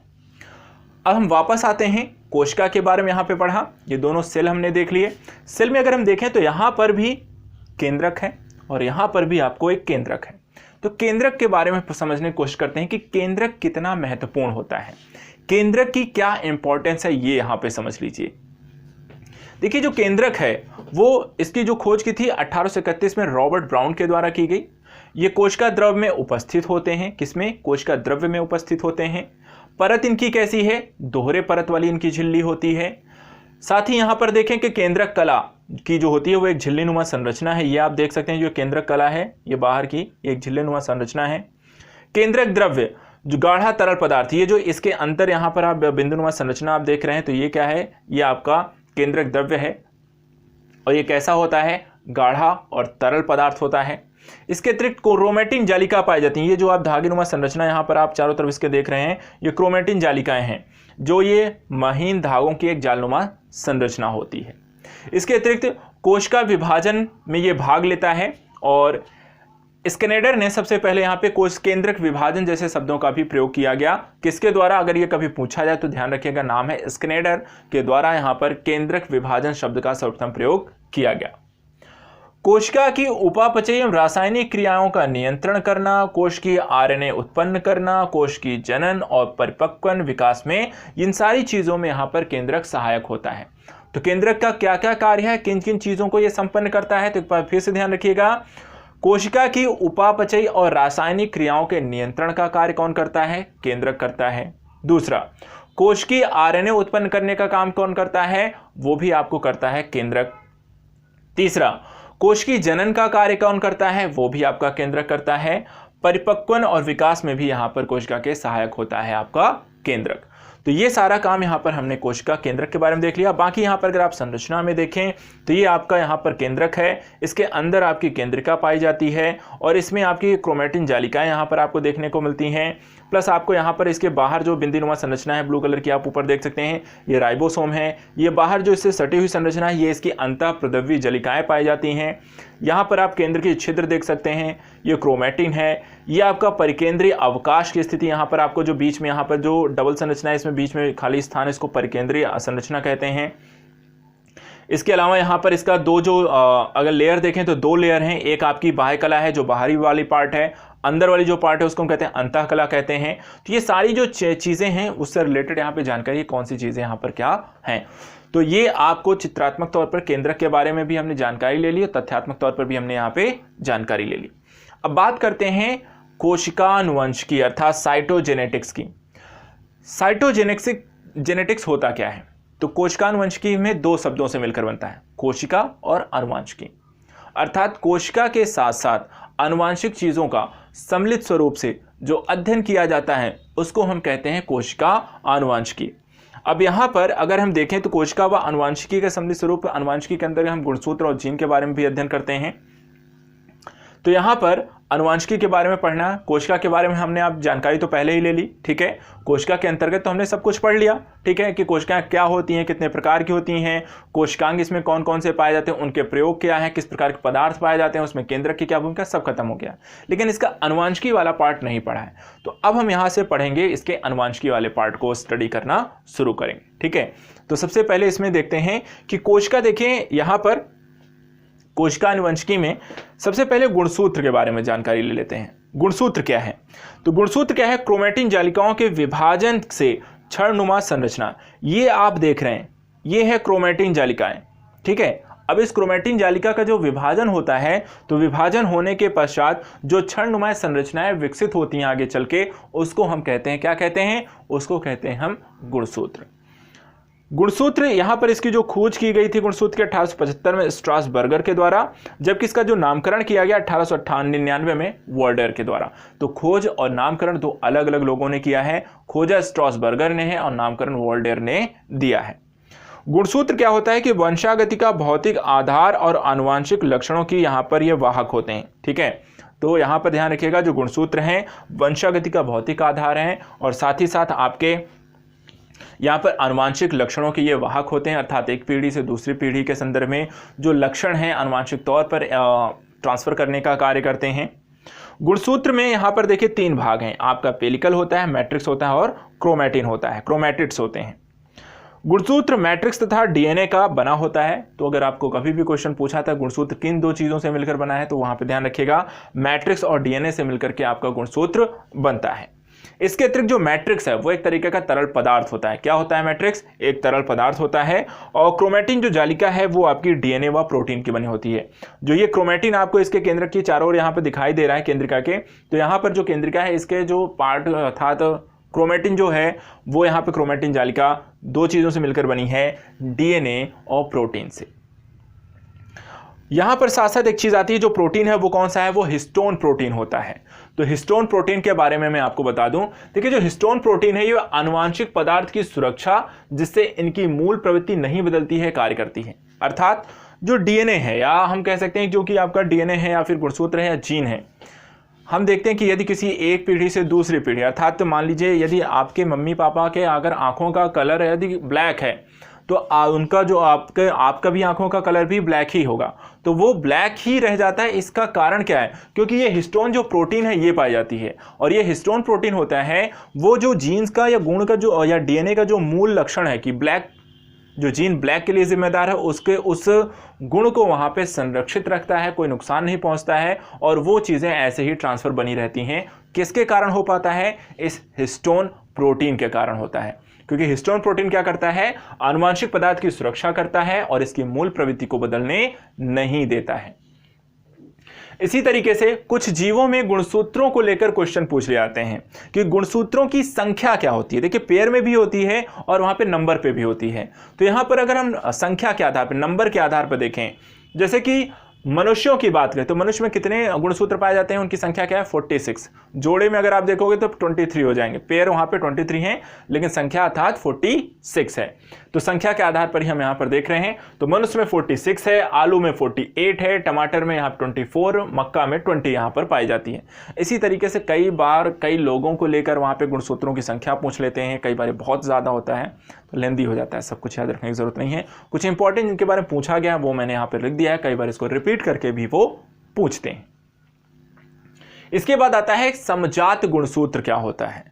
[SPEAKER 1] अब हम वापस आते हैं, कोशिका के बारे में यहाँ पे पढ़ा। ये दोनों सेल हमने देख लिए। सेल में अगर हम देखें तो यहाँ पर भी केंद्रक है और यहाँ पर भी आपको एक केंद्रक है। तो केंद्रक के बारे में समझने की कोशिश करते हैं कि केंद्रक कितना महत्वपूर्ण होता है, केंद्रक की क्या इंपॉर्टेंस है, ये यहाँ पे समझ लीजिए। देखिए जो केंद्रक है वो, इसकी जो खोज की थी 1831 में रॉबर्ट ब्राउन के द्वारा की गई। ये कोशिका द्रव्य में उपस्थित होते हैं। किसमें? कोशिका द्रव्य में उपस्थित होते हैं। परत इनकी कैसी है? दोहरे परत वाली इनकी झिल्ली होती है। साथ ही यहाँ पर देखें कि केंद्रक कला की जो होती है वो एक झिल्लीनुमा संरचना है। ये आप देख सकते हैं जो केंद्रक कला है, ये बाहर की एक झिल्लीनुमा संरचना है। केंद्रक द्रव्य जो गाढ़ा तरल पदार्थ, ये जो इसके अंतर यहाँ पर आप बिंदुनुमा संरचना आप देख रहे हैं, तो ये क्या है? ये आपका केंद्रक द्रव्य है, और ये कैसा होता है? गाढ़ा और तरल पदार्थ होता है। इसके अतिरिक्त क्रोमेटिन जालिका पाई जाती हैं। ये जो आप धागेनुमा संरचना यहाँ पर आप चारों तरफ इसके देख रहे हैं, ये क्रोमेटिन जालिकाएं हैं, जो ये महीन धागों की एक जालनुमा संरचना होती है। इसके अतिरिक्त कोशिका विभाजन में ये भाग लेता है और स्कैनेडर ने सबसे पहले यहाँ पे कोश केंद्रक विभाजन जैसे शब्दों का भी प्रयोग किया गया। किसके द्वारा, अगर ये कभी पूछा जाए तो ध्यान रखिएगा, नाम है स्कैनेडर के द्वारा यहाँ पर केंद्रक विभाजन शब्द का सर्वप्रथम प्रयोग किया गया। कोशिका की उपापचयी एवं रासायनिक क्रियाओं का नियंत्रण करना, कोश की आरएनए उत्पन्न करना, कोश की जनन और परिपक्वन विकास में, इन सारी चीजों में यहाँ पर केंद्रक सहायक होता है। तो केंद्रक का क्या क्या कार्य है, किन किन चीजों को यह संपन्न करता है, तो एक बार फिर से ध्यान रखिएगा। कोशिका की उपापचयी और रासायनिक क्रियाओं के नियंत्रण का कार्य कौन करता है, केंद्रक करता है। दूसरा, कोश की आरएनए उत्पन्न करने का काम कौन करता है, वो भी आपको करता है केंद्रक। तीसरा, कोश की जनन का कार्य कौन करता है, वो भी आपका केंद्रक करता है। परिपक्वन और विकास में भी यहां पर कोशिका के सहायक होता है आपका केंद्रक। तो ये सारा काम यहाँ पर हमने कोशिका केंद्रक के बारे में देख लिया। बाकी यहाँ पर अगर आप संरचना में देखें तो ये आपका यहाँ पर केंद्रक है, इसके अंदर आपकी केंद्रिका पाई जाती है और इसमें आपकी क्रोमेटिन जालिकाएं यहाँ पर आपको देखने को मिलती हैं। प्लस आपको यहाँ पर इसके बाहर जो बिंदुनुमा संरचना है ब्लू कलर की आप ऊपर देख सकते हैं, ये राइबोसोम है। ये बाहर जो इससे सटी हुई संरचना है, ये इसकी अंतःप्रदव्य जालिकाएं पाई जाती हैं। यहाँ पर आप केंद्र की छिद्र देख सकते हैं, ये क्रोमेटिन है। ये आपका परिकेंद्रीय अवकाश की स्थिति, यहाँ पर आपको जो बीच में यहाँ पर जो डबल संरचना है, इसमें बीच में खाली स्थान, इसको परिकेंद्रीय संरचना कहते हैं। इसके अलावा यहाँ पर इसका दो जो अगर लेयर देखें तो दो लेयर हैं। एक आपकी बाह्य कला है जो बाहरी वाली पार्ट है, अंदर वाली जो पार्ट है उसको हम कहते हैं अंतः कला कहते हैं। तो ये सारी जो चीज़ें हैं उससे रिलेटेड यहाँ पे जानकारी, कौन सी चीज़ें यहाँ पर क्या हैं। तो ये आपको चित्रात्मक तौर पर केंद्रक के बारे में भी हमने जानकारी ले ली और तथ्यात्मक तौर पर भी हमने यहाँ पे जानकारी ले ली। अब बात करते हैं कोशिकानुवंश की, अर्थात साइटोजेनेटिक्स की। साइटोजेनेटिक्स होता क्या है, तो कोशिकानुवंशिकी में दो शब्दों से मिलकर बनता है, कोशिका और अनुवांशिकी। अर्थात कोशिका के साथ साथ आनुवांशिक चीजों का सम्मिलित स्वरूप से जो अध्ययन किया जाता है उसको हम कहते हैं कोशिका आनुवांशिकी। अब यहाँ पर अगर हम देखें तो कोशिका व आनुवांशिकी के सम्मिलित स्वरूप, आनुवांशिकी के अंदर हम गुणसूत्र और जीन के बारे में भी अध्ययन करते हैं। तो यहाँ पर अनुवांशिकी के बारे में पढ़ना, कोशिका के बारे में हमने आप जानकारी तो पहले ही ले ली, ठीक है। कोशिका के अंतर्गत तो हमने सब कुछ पढ़ लिया, ठीक है, कि कोशिकाएं क्या होती हैं, कितने प्रकार की होती हैं, कोशिकांग इसमें कौन कौन से पाए जाते हैं, उनके प्रयोग क्या है, किस प्रकार के पदार्थ पाए जाते हैं, उसमें केंद्रक की क्या भूमिका, सब खत्म हो गया। लेकिन इसका अनुवांशिकी वाला पार्ट नहीं पढ़ा है, तो अब हम यहाँ से पढ़ेंगे, इसके अनुवांशिकी वाले पार्ट को स्टडी करना शुरू करेंगे, ठीक है। तो सबसे पहले इसमें देखते हैं कि कोशिका, देखें यहाँ पर कोशिका अनुवंशिकी में सबसे पहले गुणसूत्र के बारे में जानकारी ले लेते हैं। गुणसूत्र क्या है, तो गुणसूत्र क्या है, क्रोमेटिन जालिकाओं के विभाजन से क्षणनुमा संरचना। ये आप देख रहे हैं, ये है क्रोमेटिन जालिकाएं, ठीक है। अब इस क्रोमेटिन जालिका का जो विभाजन होता है, तो विभाजन होने के पश्चात जो क्षणनुमा संरचनाएं विकसित होती हैं आगे चल के, उसको हम कहते हैं, क्या कहते हैं, उसको कहते हैं हम गुणसूत्र। गुणसूत्र यहाँ पर इसकी जो खोज की गई थी गुणसूत्र के 1875 में स्ट्रासबर्गर के द्वारा, जबकि इसका जो नामकरण किया गया 1899 में वर्डर के द्वारा। तो खोज और नामकरण दो अलग अलग लोगों ने किया है, खोजा स्ट्रासबर्गर ने है और नामकरण वर्डर ने दिया है। गुणसूत्र क्या होता है कि वंशागति का भौतिक आधार और आनुवांशिक लक्षणों की यहाँ पर ये वाहक होते हैं, ठीक है। तो यहाँ पर ध्यान रखिएगा, जो गुणसूत्र हैं वंशागति का भौतिक आधार है और साथ ही साथ आपके यहाँ पर आनुवांशिक लक्षणों के ये वाहक होते हैं, अर्थात एक पीढ़ी से दूसरी पीढ़ी के संदर्भ में जो लक्षण हैं आनुवांशिक तौर पर ट्रांसफर करने का कार्य करते हैं। गुणसूत्र में यहाँ पर देखिए तीन भाग हैं, आपका पेलिकल होता है, मैट्रिक्स होता है और क्रोमेटिन होता है, क्रोमेटिड्स होते हैं। गुणसूत्र मैट्रिक्स तथा डीएनए का बना होता है। तो अगर आपको कभी भी क्वेश्चन पूछा था गुणसूत्र किन दो चीज़ों से मिलकर बना है, तो वहाँ पर ध्यान रखिएगा मैट्रिक्स और डीएनए से मिलकर के आपका गुणसूत्र बनता है। इसके अतिरिक्त जो मैट्रिक्स है वो एक तरीके का तरल पदार्थ होता है। क्या होता है मैट्रिक्स, एक तरल पदार्थ होता है। और क्रोमेटिन जो जालिका है वो आपकी डीएनए व प्रोटीन की बनी होती है। जो ये क्रोमेटिन आपको इसके केंद्रक की चारों ओर यहाँ पे दिखाई दे रहा है केंद्रिका के, तो यहाँ पर जो केंद्रिका है इसके जो पार्ट अर्थात क्रोमेटिन जो है वो यहाँ पे क्रोमेटिन जालिका दो चीज़ों से मिलकर बनी है, डीएनए और प्रोटीन से। यहाँ पर साथ साथ एक चीज़ आती है, जो प्रोटीन है वो कौन सा है, वो हिस्टोन प्रोटीन होता है। तो हिस्टोन प्रोटीन के बारे में मैं आपको बता दूं, देखिए जो हिस्टोन प्रोटीन है ये आनुवांशिक पदार्थ की सुरक्षा, जिससे इनकी मूल प्रवृत्ति नहीं बदलती है, कार्य करती है। अर्थात जो डीएनए है, या हम कह सकते हैं जो कि आपका डीएनए है या फिर गुणसूत्र है या जीन है, हम देखते हैं कि यदि किसी एक पीढ़ी से दूसरी पीढ़ी, अर्थात तो मान लीजिए यदि आपके मम्मी पापा के अगर आंखों का कलर यदि ब्लैक है तो उनका जो आपका भी आंखों का कलर भी ब्लैक ही होगा, तो वो ब्लैक ही रह जाता है। इसका कारण क्या है? क्योंकि ये हिस्टोन जो प्रोटीन है ये पाई जाती है, और ये हिस्टोन प्रोटीन होता है वो जो जीन्स का या गुण का जो या डीएनए का जो मूल लक्षण है कि ब्लैक, जो जीन ब्लैक के लिए जिम्मेदार है, उसके उस गुण को वहां पे संरक्षित रखता है, कोई नुकसान नहीं पहुंचता है, और वो चीजें ऐसे ही ट्रांसफर बनी रहती हैं। किसके कारण हो पाता है? इस हिस्टोन प्रोटीन के कारण होता है, क्योंकि हिस्टोन प्रोटीन क्या करता है? आनुवांशिक पदार्थ की सुरक्षा करता है और इसकी मूल प्रवृत्ति को बदलने नहीं देता है। इसी तरीके से कुछ जीवों में गुणसूत्रों को लेकर क्वेश्चन पूछ ले जाते हैं कि गुणसूत्रों की संख्या क्या होती है। देखिए पेयर में भी होती है और वहां पे नंबर पे भी होती है। तो यहां पर अगर हम संख्या के आधार पर, नंबर के आधार पर देखें, जैसे कि मनुष्यों की बात करें तो मनुष्य में कितने गुणसूत्र पाए जाते हैं? उनकी संख्या क्या है? 46। जोड़े में अगर आप देखोगे तो 23 हो जाएंगे। पेयर वहां पे 23 हैं, लेकिन संख्या अर्थात 46 है। तो संख्या के आधार पर ही हम यहां पर देख रहे हैं। तो मनुष्य में 46 है, आलू में 48 है, टमाटर में यहाँ 24, मक्का में 20 यहाँ पर पाई जाती है। इसी तरीके से कई बार कई लोगों को लेकर वहां पे गुणसूत्रों की संख्या पूछ लेते हैं। कई बार बहुत ज्यादा होता है तो लेंदी हो जाता है, सब कुछ याद रखने की जरूरत नहीं है। कुछ इंपॉर्टेंट जिनके बारे में पूछा गया वो मैंने यहाँ पर लिख दिया है, कई बार इसको रिपीट करके भी वो पूछते हैं। इसके बाद आता है समजात गुणसूत्र क्या होता है।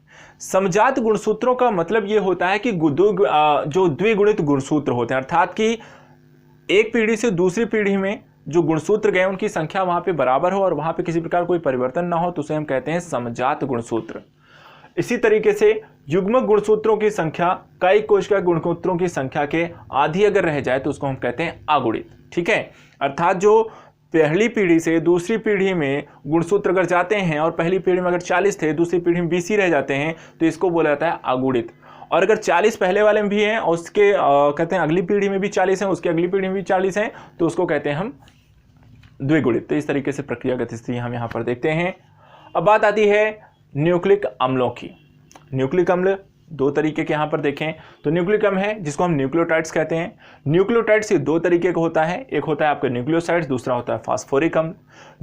[SPEAKER 1] समजात गुणसूत्रों का मतलब यह होता है कि जो द्विगुणित गुणसूत्र होते हैं, अर्थात कि एक पीढ़ी से दूसरी पीढ़ी में जो गुणसूत्र गए उनकी संख्या वहां पे बराबर हो और वहां पे किसी प्रकार कोई परिवर्तन ना हो, तो उसे हम कहते हैं समजात गुणसूत्र। इसी तरीके से युग्मक गुणसूत्रों की संख्या कई कोशिका गुणसूत्रों की संख्या के आधी अगर रह जाए तो उसको हम कहते हैं अगुणित। ठीक है, अर्थात जो पहली पीढ़ी से दूसरी पीढ़ी में गुणसूत्र अगर जाते हैं और पहली पीढ़ी में अगर 40 थे, दूसरी पीढ़ी में 20 ही रह जाते हैं, तो इसको बोला जाता है अगुणित। और अगर 40 पहले वाले में भी हैं और उसके कहते हैं अगली पीढ़ी में भी 40 हैं, उसकी अगली पीढ़ी में भी 40 हैं, तो उसको कहते हैं हम द्विगुणित। तो इस तरीके से प्रक्रियागत स्थिति हम यहाँ पर देखते हैं। अब बात आती है न्यूक्लिक अम्लों की। न्यूक्लिक अम्ल दो तरीके के यहाँ पर देखें तो न्यूक्लिक अम्ल है जिसको हम न्यूक्लियोटाइड्स कहते हैं। न्यूक्लियोटाइड्स ये दो तरीके का होता है, एक होता है आपका न्यूक्लियोसाइड्स, दूसरा होता है फास्फोरिक अम्ल।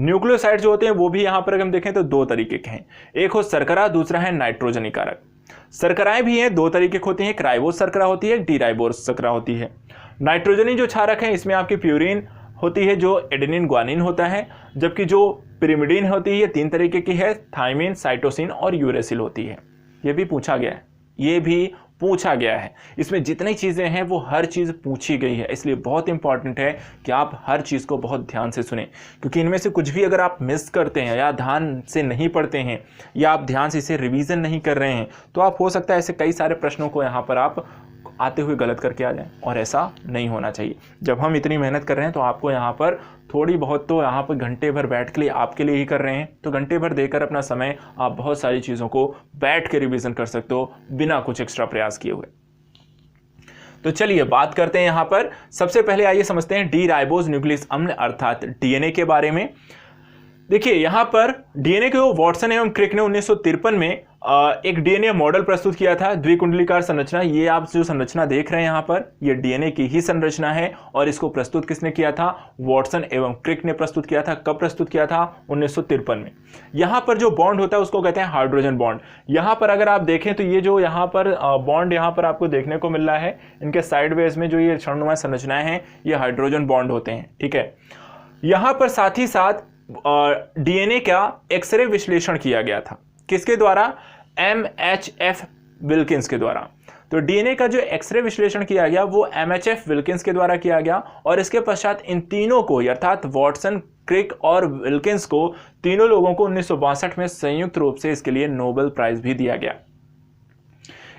[SPEAKER 1] न्यूक्लियोसाइड्स जो होते हैं वो भी यहाँ पर हम देखें तो दो तरीके के हैं, एक हो शर्करा, दूसरा है नाइट्रोजनी कारक। शर्कराएं भी हैं, दो तरीके की होती हैं, एक राइबोस शर्करा होती है, एक डीराइबोस शर्करा होती है। नाइट्रोजनी जो क्षारक है इसमें आपकी प्यूरिन होती है जो एडेनिन ग्वानिन होता है, जबकि जो पिरिमिडीन होती है ये तीन तरीके की है, थाइमिन, साइटोसिन और यूरेसिल होती है। ये भी पूछा गया है, ये भी पूछा गया है। इसमें जितनी चीज़ें हैं वो हर चीज़ पूछी गई है, इसलिए बहुत इंपॉर्टेंट है कि आप हर चीज़ को बहुत ध्यान से सुनें, क्योंकि इनमें से कुछ भी अगर आप मिस करते हैं या ध्यान से नहीं पढ़ते हैं या आप ध्यान से इसे रिवीजन नहीं कर रहे हैं तो आप हो सकता है ऐसे कई सारे प्रश्नों को यहाँ पर आप आते हुए गलत करके आ जाएं, और ऐसा नहीं होना चाहिए। जब हम इतनी मेहनत कर रहे हैं तो आपको यहाँ पर थोड़ी बहुत तो यहाँ पर घंटे भर बैठ के लिए आपके लिए ही कर रहे हैं, तो घंटे भर देकर अपना समय आप बहुत सारी चीज़ों को बैठ के रिवीजन कर सकते हो बिना कुछ एक्स्ट्रा प्रयास किए हुए। तो चलिए बात करते हैं यहाँ पर। सबसे पहले आइए समझते हैं डी राइबोस न्यूक्लिक अम्ल अर्थात डीएनए के बारे में। देखिए यहाँ पर डीएनए को वॉटसन एवं क्रिक ने 1953 में एक डीएनए मॉडल प्रस्तुत किया था, द्विकुंडलीकार संरचना। ये आप जो संरचना देख रहे हैं यहाँ पर ये डीएनए की ही संरचना है, और इसको प्रस्तुत किसने किया था? वॉटसन एवं क्रिक ने प्रस्तुत किया था। कब प्रस्तुत किया था? 1953 में। यहाँ पर जो बॉन्ड होता है उसको कहते हैं हाइड्रोजन बॉन्ड। यहाँ पर अगर आप देखें तो ये जो यहाँ पर बॉन्ड यहाँ पर आपको देखने को मिल रहा है, इनके साइडवेज में जो ये क्षणनुमा संरचनाएं हैं ये हाइड्रोजन बॉन्ड होते हैं। ठीक है, यहाँ पर साथ ही साथ डीएनए का एक्सरे विश्लेषण किया गया था। किसके द्वारा? MHF विल्किंस के द्वारा। तो डीएनए का जो एक्सरे विश्लेषण किया गया वो MHF विल्किंस के द्वारा किया गया, और इसके पश्चात इन तीनों को अर्थात वॉटसन, क्रिक और विल्किंस को, तीनों लोगों को 1962 में संयुक्त रूप से इसके लिए नोबेल प्राइज भी दिया गया।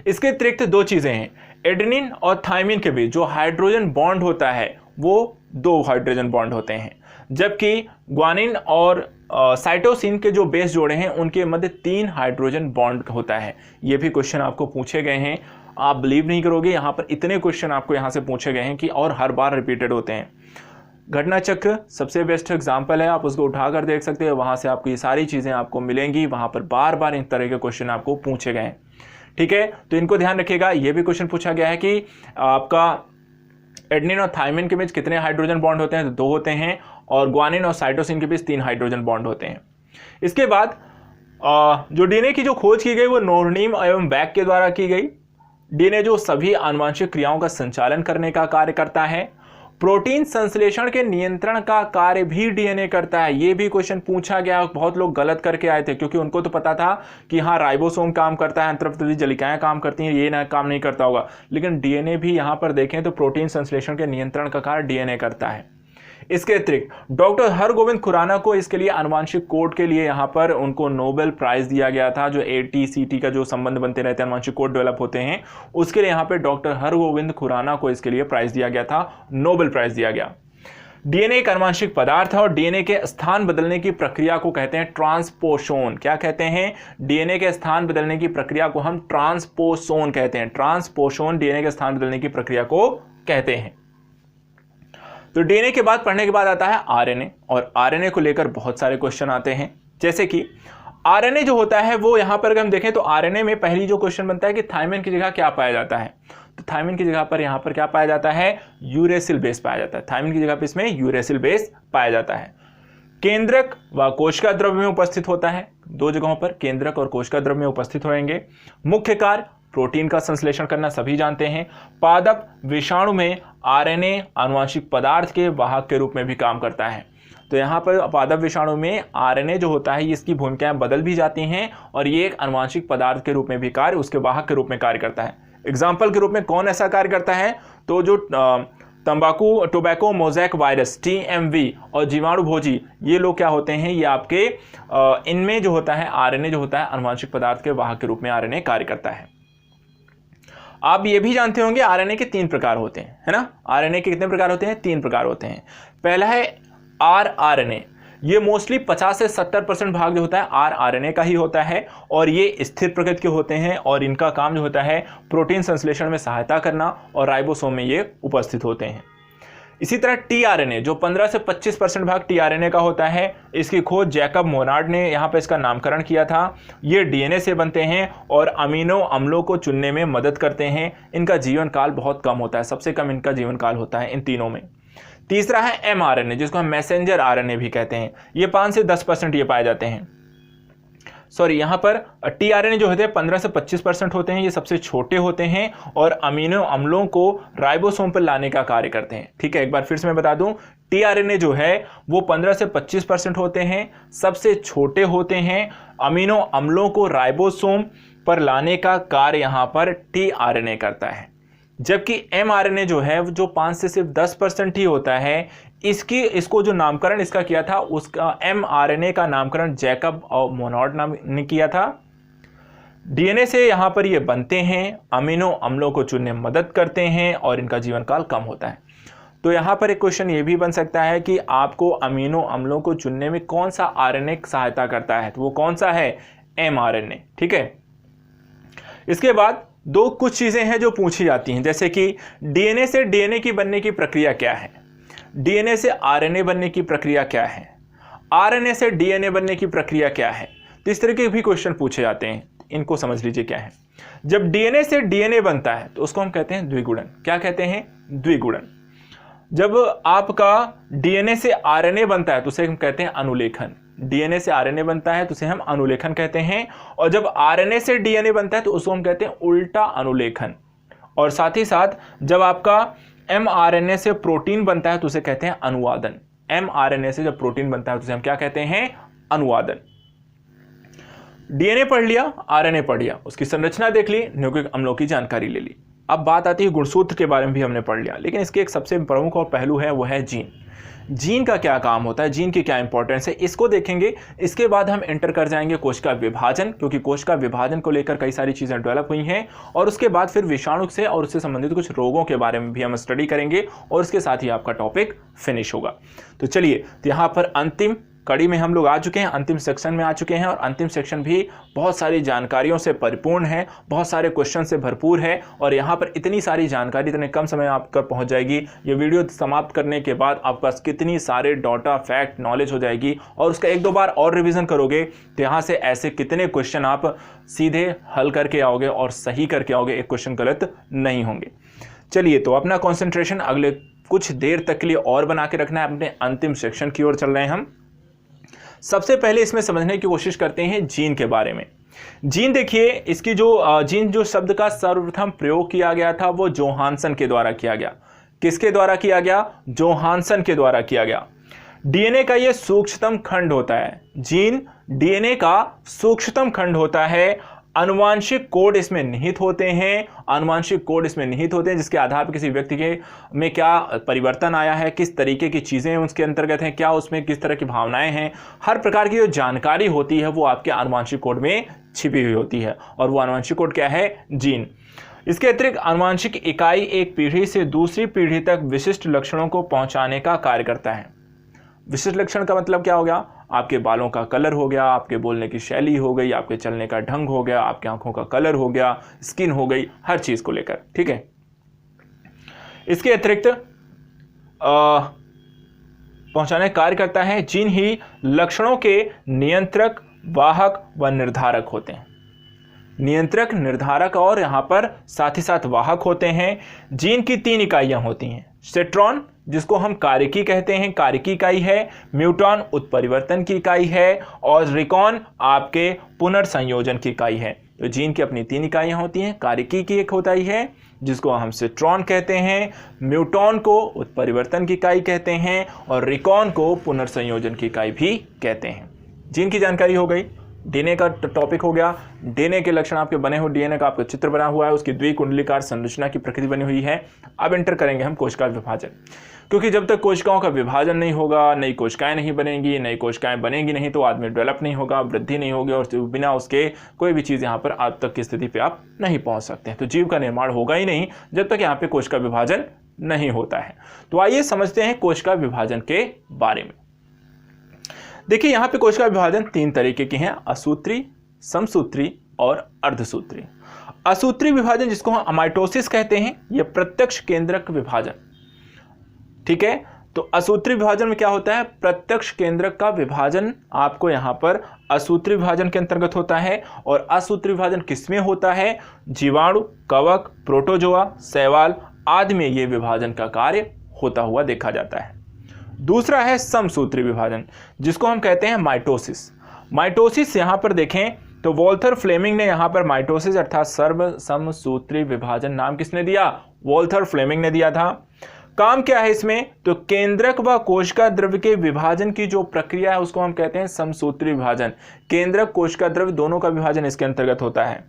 [SPEAKER 1] इसके अतिरिक्त दो चीजें हैं, एडेनिन और थाइमिन के बीच जो हाइड्रोजन बॉन्ड होता है वो दो हाइड्रोजन बॉन्ड होते हैं, जबकि ग्वानिन और साइटोसिन के जो बेस जोड़े हैं उनके मध्य 3 हाइड्रोजन बॉन्ड होता है। ये भी क्वेश्चन आपको पूछे गए हैं, आप बिलीव नहीं करोगे यहाँ पर इतने क्वेश्चन आपको यहाँ से पूछे गए हैं कि और हर बार रिपीटेड होते हैं। घटना चक्र सबसे बेस्ट एग्जाम्पल है, आप उसको उठाकर देख सकते हैं, वहाँ से आपको ये सारी चीज़ें आपको मिलेंगी, वहाँ पर बार बार इन तरह के क्वेश्चन आपको पूछे गए हैं। ठीक है, तो इनको ध्यान रखिएगा। ये भी क्वेश्चन पूछा गया है कि आपका एडेनिन और थायमिन के बीच कितने हाइड्रोजन बॉन्ड होते हैं? तो 2 होते हैं। और ग्वानिन और साइटोसिन के बीच 3 हाइड्रोजन बॉन्ड होते हैं। इसके बाद जो डीएनए की जो खोज की गई वो नोर्नीम एवं बैक के द्वारा की गई। डीएनए जो सभी आनुवंशिक क्रियाओं का संचालन करने का कार्य करता है। प्रोटीन संश्लेषण के नियंत्रण का कार्य भी डीएनए करता है। ये भी क्वेश्चन पूछा गया, बहुत लोग गलत करके आए थे क्योंकि उनको तो पता था कि हाँ राइबोसोम काम करता है, अंतर्वर्ती जलिकाएं काम करती हैं, ये ना काम नहीं करता होगा। लेकिन डीएनए भी यहाँ पर देखें तो प्रोटीन संश्लेषण के नियंत्रण का कार्य डीएनए करता है। इसके अतिरिक्त डॉक्टर हरगोविंद खुराना को इसके लिए आनुवंशिक कोड के लिए यहाँ पर उनको नोबेल प्राइज दिया गया था। जो ATCT का जो संबंध बनते रहते हैं, आनुवंशिक कोड डेवलप होते हैं, उसके लिए यहाँ पे डॉक्टर हरगोविंद खुराना को इसके लिए प्राइज दिया गया था, नोबेल प्राइज दिया गया। डीएनए एक आनुवंशिक पदार्थ है और डीएनए के स्थान बदलने की प्रक्रिया को कहते हैं ट्रांसपोषण। क्या कहते हैं? डीएनए के स्थान बदलने की प्रक्रिया को हम ट्रांसपोषण कहते हैं। ट्रांसपोषण डीएनए के स्थान बदलने की प्रक्रिया को कहते हैं। तो डीएनए के बाद पढ़ने के बाद आता है आरएनए, और आरएनए को लेकर बहुत सारे क्वेश्चन आते हैं। जैसे कि आरएनए जो होता है वो यहाँ पर अगर हम देखें तो आरएनए में पहली जो क्वेश्चन बनता है कि थायमिन की जगह क्या पाया जाता है? तो थायमिन की जगह पर यहाँ पर क्या पाया जाता है? यूरेसिल बेस पाया जाता है। थायमिन की जगह पर इसमें यूरेसिल बेस पाया जाता है। केंद्रक व कोशिका द्रव्य में उपस्थित होता है। 2 जगहों पर केंद्रक और कोशिका द्रव्य में उपस्थित होंगे। मुख्य कार्य प्रोटीन का संश्लेषण करना, सभी जानते हैं। पादप विषाणु में आरएनए आनुवंशिक पदार्थ के वाहक के रूप में भी काम करता है। तो यहाँ पर पादप विषाणु में आरएनए जो होता है इसकी भूमिकाएं बदल भी जाती हैं और ये एक आनुवंशिक पदार्थ के रूप में भी कार्य, उसके वाहक के रूप में कार्य करता है। एग्जाम्पल के रूप में कौन ऐसा कार्य करता है? तो जो टोबैको मोज़ेक वायरस TMV और जीवाणु भोजी, ये लोग क्या होते हैं? ये आपके इनमें जो होता है आरएनए जो होता है आनुवंशिक पदार्थ के वाहक के रूप में आरएनए कार्य करता है। आप ये भी जानते होंगे आरएनए के 3 प्रकार होते हैं, है ना? आरएनए के कितने प्रकार होते हैं? 3 प्रकार होते हैं। पहला है rRNA। ये मोस्टली 50 से 70% भाग जो होता है rRNA का ही होता है और ये स्थिर प्रकृति के होते हैं और इनका काम जो होता है प्रोटीन संश्लेषण में सहायता करना और राइबोसोम में ये उपस्थित होते हैं। इसी तरह tRNA जो 15 से 25% भाग tRNA का होता है, इसकी खोज जैकब मोनार्ड ने यहाँ पर इसका नामकरण किया था। ये डीएनए से बनते हैं और अमीनो अम्लों को चुनने में मदद करते हैं। इनका जीवन काल बहुत कम होता है, सबसे कम इनका जीवन काल होता है इन तीनों में। तीसरा है mRNA जिसको हम मैसेंजर RNA भी कहते हैं। ये 5 से 10% ये पाए जाते हैं। यहाँ पर tRNA जो होते हैं 15 से 25% होते हैं, ये सबसे छोटे होते हैं और अमीनो अम्लों को राइबोसोम पर लाने का कार्य करते हैं। ठीक है, एक बार फिर से मैं बता दूं, tRNA जो है वो 15 से 25% होते हैं, सबसे छोटे होते हैं, अमीनो अम्लों को राइबोसोम पर लाने का कार्य यहाँ पर tRNA करता है। जबकि mRNA जो है जो 5 से सिर्फ 10% ही होता है, इसको जो नामकरण इसका किया था उसका mRNA का नामकरण जैकब और मोनार्ड ने किया था। डीएनए से यहाँ पर ये बनते हैं, अमीनो अम्लों को चुनने में मदद करते हैं और इनका जीवन काल कम होता है। तो यहाँ पर एक क्वेश्चन ये भी बन सकता है कि आपको अमीनो अम्लों को चुनने में कौन सा आरएनए सहायता करता है, तो वो कौन सा है? mRNA। ठीक है, इसके बाद कुछ चीजें हैं जो पूछी जाती हैं, जैसे कि डीएनए से डीएनए की बनने की प्रक्रिया क्या है, डीएनए से आरएनए बनने की प्रक्रिया क्या है, आरएनए से डीएनए बनने की प्रक्रिया क्या है। तो इस तरह के भी क्वेश्चन पूछे जाते हैं, इनको समझ लीजिए क्या है। जब डीएनए से डीएनए बनता है तो उसको हम कहते हैं द्विगुणन। क्या कहते हैं? द्विगुणन। जब आपका डीएनए से आरएनए बनता है तो उसे हम कहते हैं अनुलेखन। डीएनए से आरएनए बनता है तो उसे हम अनुलेखन कहते हैं, और जब आरएनए से डीएनए बनता है तो उसको हम कहते हैं उल्टा अनुलेखन। और साथ ही साथ जब आपका mRNA से प्रोटीन बनता है तो उसे कहते हैं अनुवादन। mRNA से जब प्रोटीन बनता है तो उसे हम क्या कहते हैं? अनुवादन। डीएनए पढ़ लिया, आरएनए पढ़ लिया, उसकी संरचना देख ली, न्यूक्लिक अम्लों की जानकारी ले ली। अब बात आती है गुणसूत्र के बारे में भी हमने पढ़ लिया, लेकिन इसके एक सबसे प्रमुख और पहलू है वो है जीन। जीन का क्या काम होता है, जीन की क्या इंपॉर्टेंस है, इसको देखेंगे। इसके बाद हम एंटर कर जाएंगे कोशिका विभाजन, क्योंकि कोशिका विभाजन को लेकर कई सारी चीज़ें डेवलप हुई हैं, और उसके बाद फिर विषाणु से और उससे संबंधित कुछ रोगों के बारे में भी हम स्टडी करेंगे, और इसके साथ ही आपका टॉपिक फिनिश होगा। तो चलिए, तो यहाँ पर अंतिम कड़ी में हम लोग आ चुके हैं, अंतिम सेक्शन में आ चुके हैं, और अंतिम सेक्शन भी बहुत सारी जानकारियों से परिपूर्ण है, बहुत सारे क्वेश्चन से भरपूर है, और यहाँ पर इतनी सारी जानकारी इतने कम समय में आप तक पहुँच जाएगी। ये वीडियो समाप्त करने के बाद आपके पास कितनी सारे डाटा फैक्ट नॉलेज हो जाएगी, और उसका 1-2 बार और रिवीजन करोगे तो यहाँ से ऐसे कितने क्वेश्चन आप सीधे हल करके आओगे और सही करके आओगे, एक क्वेश्चन गलत नहीं होंगे। चलिए, तो अपना कंसंट्रेशन अगले कुछ देर तक के लिए और बना के रखना है, अपने अंतिम सेक्शन की ओर चल रहे हैं हम। सबसे पहले इसमें समझने की कोशिश करते हैं जीन के बारे में। जीन देखिए, इसकी जो जीन जो शब्द का सर्वप्रथम प्रयोग किया गया था वो जोहानसन के द्वारा किया गया। किसके द्वारा किया गया? जोहानसन के द्वारा किया गया। डीएनए का ये सूक्ष्मतम खंड होता है। जीन डीएनए का सूक्ष्मतम खंड होता है। आनुवांशिक कोड इसमें निहित होते हैं। आनुवांशिक कोड इसमें निहित होते हैं जिसके आधार पर किसी व्यक्ति के में क्या परिवर्तन आया है, किस तरीके की चीज़ें उसके अंतर्गत हैं, क्या उसमें किस तरह की भावनाएं हैं, हर प्रकार की जो जानकारी होती है वो आपके आनुवांशिक कोड में छिपी हुई होती है। और वो आनुवांशिक कोड क्या है? जीन। इसके अतिरिक्त आनुवांशिक इकाई एक पीढ़ी से दूसरी पीढ़ी तक विशिष्ट लक्षणों को पहुंचाने का कार्य करता है। विशिष्ट लक्षण का मतलब क्या हो गया? आपके बालों का कलर हो गया, आपके बोलने की शैली हो गई, आपके चलने का ढंग हो गया, आपकी आंखों का कलर हो गया, स्किन हो गई, हर चीज को लेकर, ठीक है। इसके अतिरिक्त पहुंचाने का कार्य करता है। जीन ही लक्षणों के नियंत्रक, वाहक व निर्धारक होते हैं। नियंत्रक, निर्धारक और यहां पर साथ ही साथ वाहक होते हैं। जीन की 3 इकाइयां होती हैं। सेंट्रॉन, जिसको हम कार्यकी कहते हैं, कार्यकी इकाई है। म्यूटॉन उत्परिवर्तन की इकाई है। और रिकॉन आपके पुनर्संयोजन की इकाई है। तो जीन की अपनी 3 इकाइयां होती हैं। कार्यकी की एक होता ही है जिसको हम सेंट्रॉन कहते हैं, म्यूटॉन को उत्परिवर्तन की इकाई कहते हैं और रिकॉन को पुनर्संयोजन की इकाई भी कहते हैं। जीन की जानकारी हो गई। डीएनए का टॉपिक हो गया। डीएनए के लक्षण आपके बने हुए, डीएनए का आपका चित्र बना हुआ है, उसकी द्विकुंडलीकार संरचना की प्रकृति बनी हुई है। अब एंटर करेंगे हम कोशिका विभाजन, क्योंकि जब तक कोशिकाओं का विभाजन नहीं होगा, नई कोशिकाएं नहीं बनेंगी, नई कोशिकाएं बनेंगी नहीं तो आदमी डेवलप नहीं होगा, वृद्धि नहीं होगी और बिना उसके कोई भी चीज़ यहाँ पर आज तक की स्थिति पर आप नहीं पहुँच सकते हैं। तो जीव का निर्माण होगा ही नहीं जब तक यहाँ पे कोशिका विभाजन नहीं होता है। तो आइए समझते हैं कोशिका विभाजन के बारे में। देखिए, यहाँ पे कोशिका विभाजन 3 तरीके के हैं, असूत्री, समसूत्री और अर्धसूत्री। असूत्री विभाजन जिसको हम माइटोसिस कहते हैं, यह प्रत्यक्ष केंद्रक विभाजन, ठीक है। तो असूत्री विभाजन में क्या होता है? प्रत्यक्ष केंद्रक का विभाजन आपको यहाँ पर असूत्री विभाजन के अंतर्गत होता है। और असूत्री विभाजन किसमें होता है? जीवाणु, कवक, प्रोटोजोआ, शैवाल आदि में ये विभाजन का कार्य होता हुआ देखा जाता है। दूसरा है समसूत्री विभाजन जिसको हम कहते हैं माइटोसिस। माइटोसिस यहाँ पर देखें तो वोल्थर फ्लेमिंग ने यहाँ पर माइटोसिस अर्थात सर्व समसूत्री विभाजन नाम किसने दिया? वोल्थर फ्लेमिंग ने दिया था। काम क्या है इसमें? तो केंद्रक व कोशिका द्रव्य के विभाजन की जो प्रक्रिया है उसको हम कहते हैं समसूत्री विभाजन। केंद्रक, कोशिका द्रव्य दोनों का विभाजन इसके अंतर्गत होता है।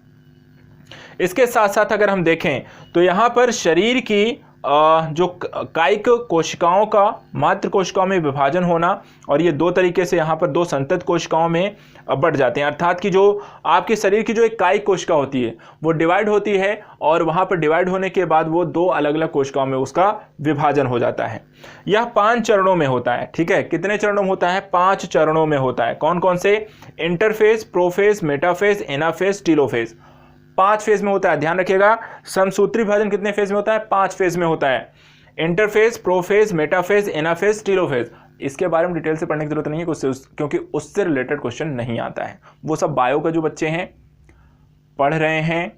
[SPEAKER 1] इसके साथ साथ अगर हम देखें तो यहाँ पर शरीर की जो कायिक कोशिकाओं का मात्र कोशिकाओं में विभाजन होना, और ये 2 तरीके से यहाँ पर 2 संतत कोशिकाओं में बढ़ जाते हैं। अर्थात कि जो आपके शरीर की जो एक कायिक कोशिका होती है वो डिवाइड होती है और वहाँ पर डिवाइड होने के बाद वो 2 अलग अलग कोशिकाओं में उसका विभाजन हो जाता है। यह 5 चरणों में होता है, ठीक है। कितने चरणों में होता है? 5 चरणों में होता है। कौन कौन से? Interphase, prophase, metaphase, anaphase, telophase. 5 phase में होता है, ध्यान रखिएगा। समसूत्री विभाजन कितने फेज में होता है? 5 फेज में होता है। Interphase, prophase, metaphase, anaphase, telophase. इसके बारे में डिटेल से पढ़ने की जरूरत नहीं है क्योंकि उससे रिलेटेड क्वेश्चन नहीं आता है। वो सब बायो का जो बच्चे हैं पढ़ रहे हैं,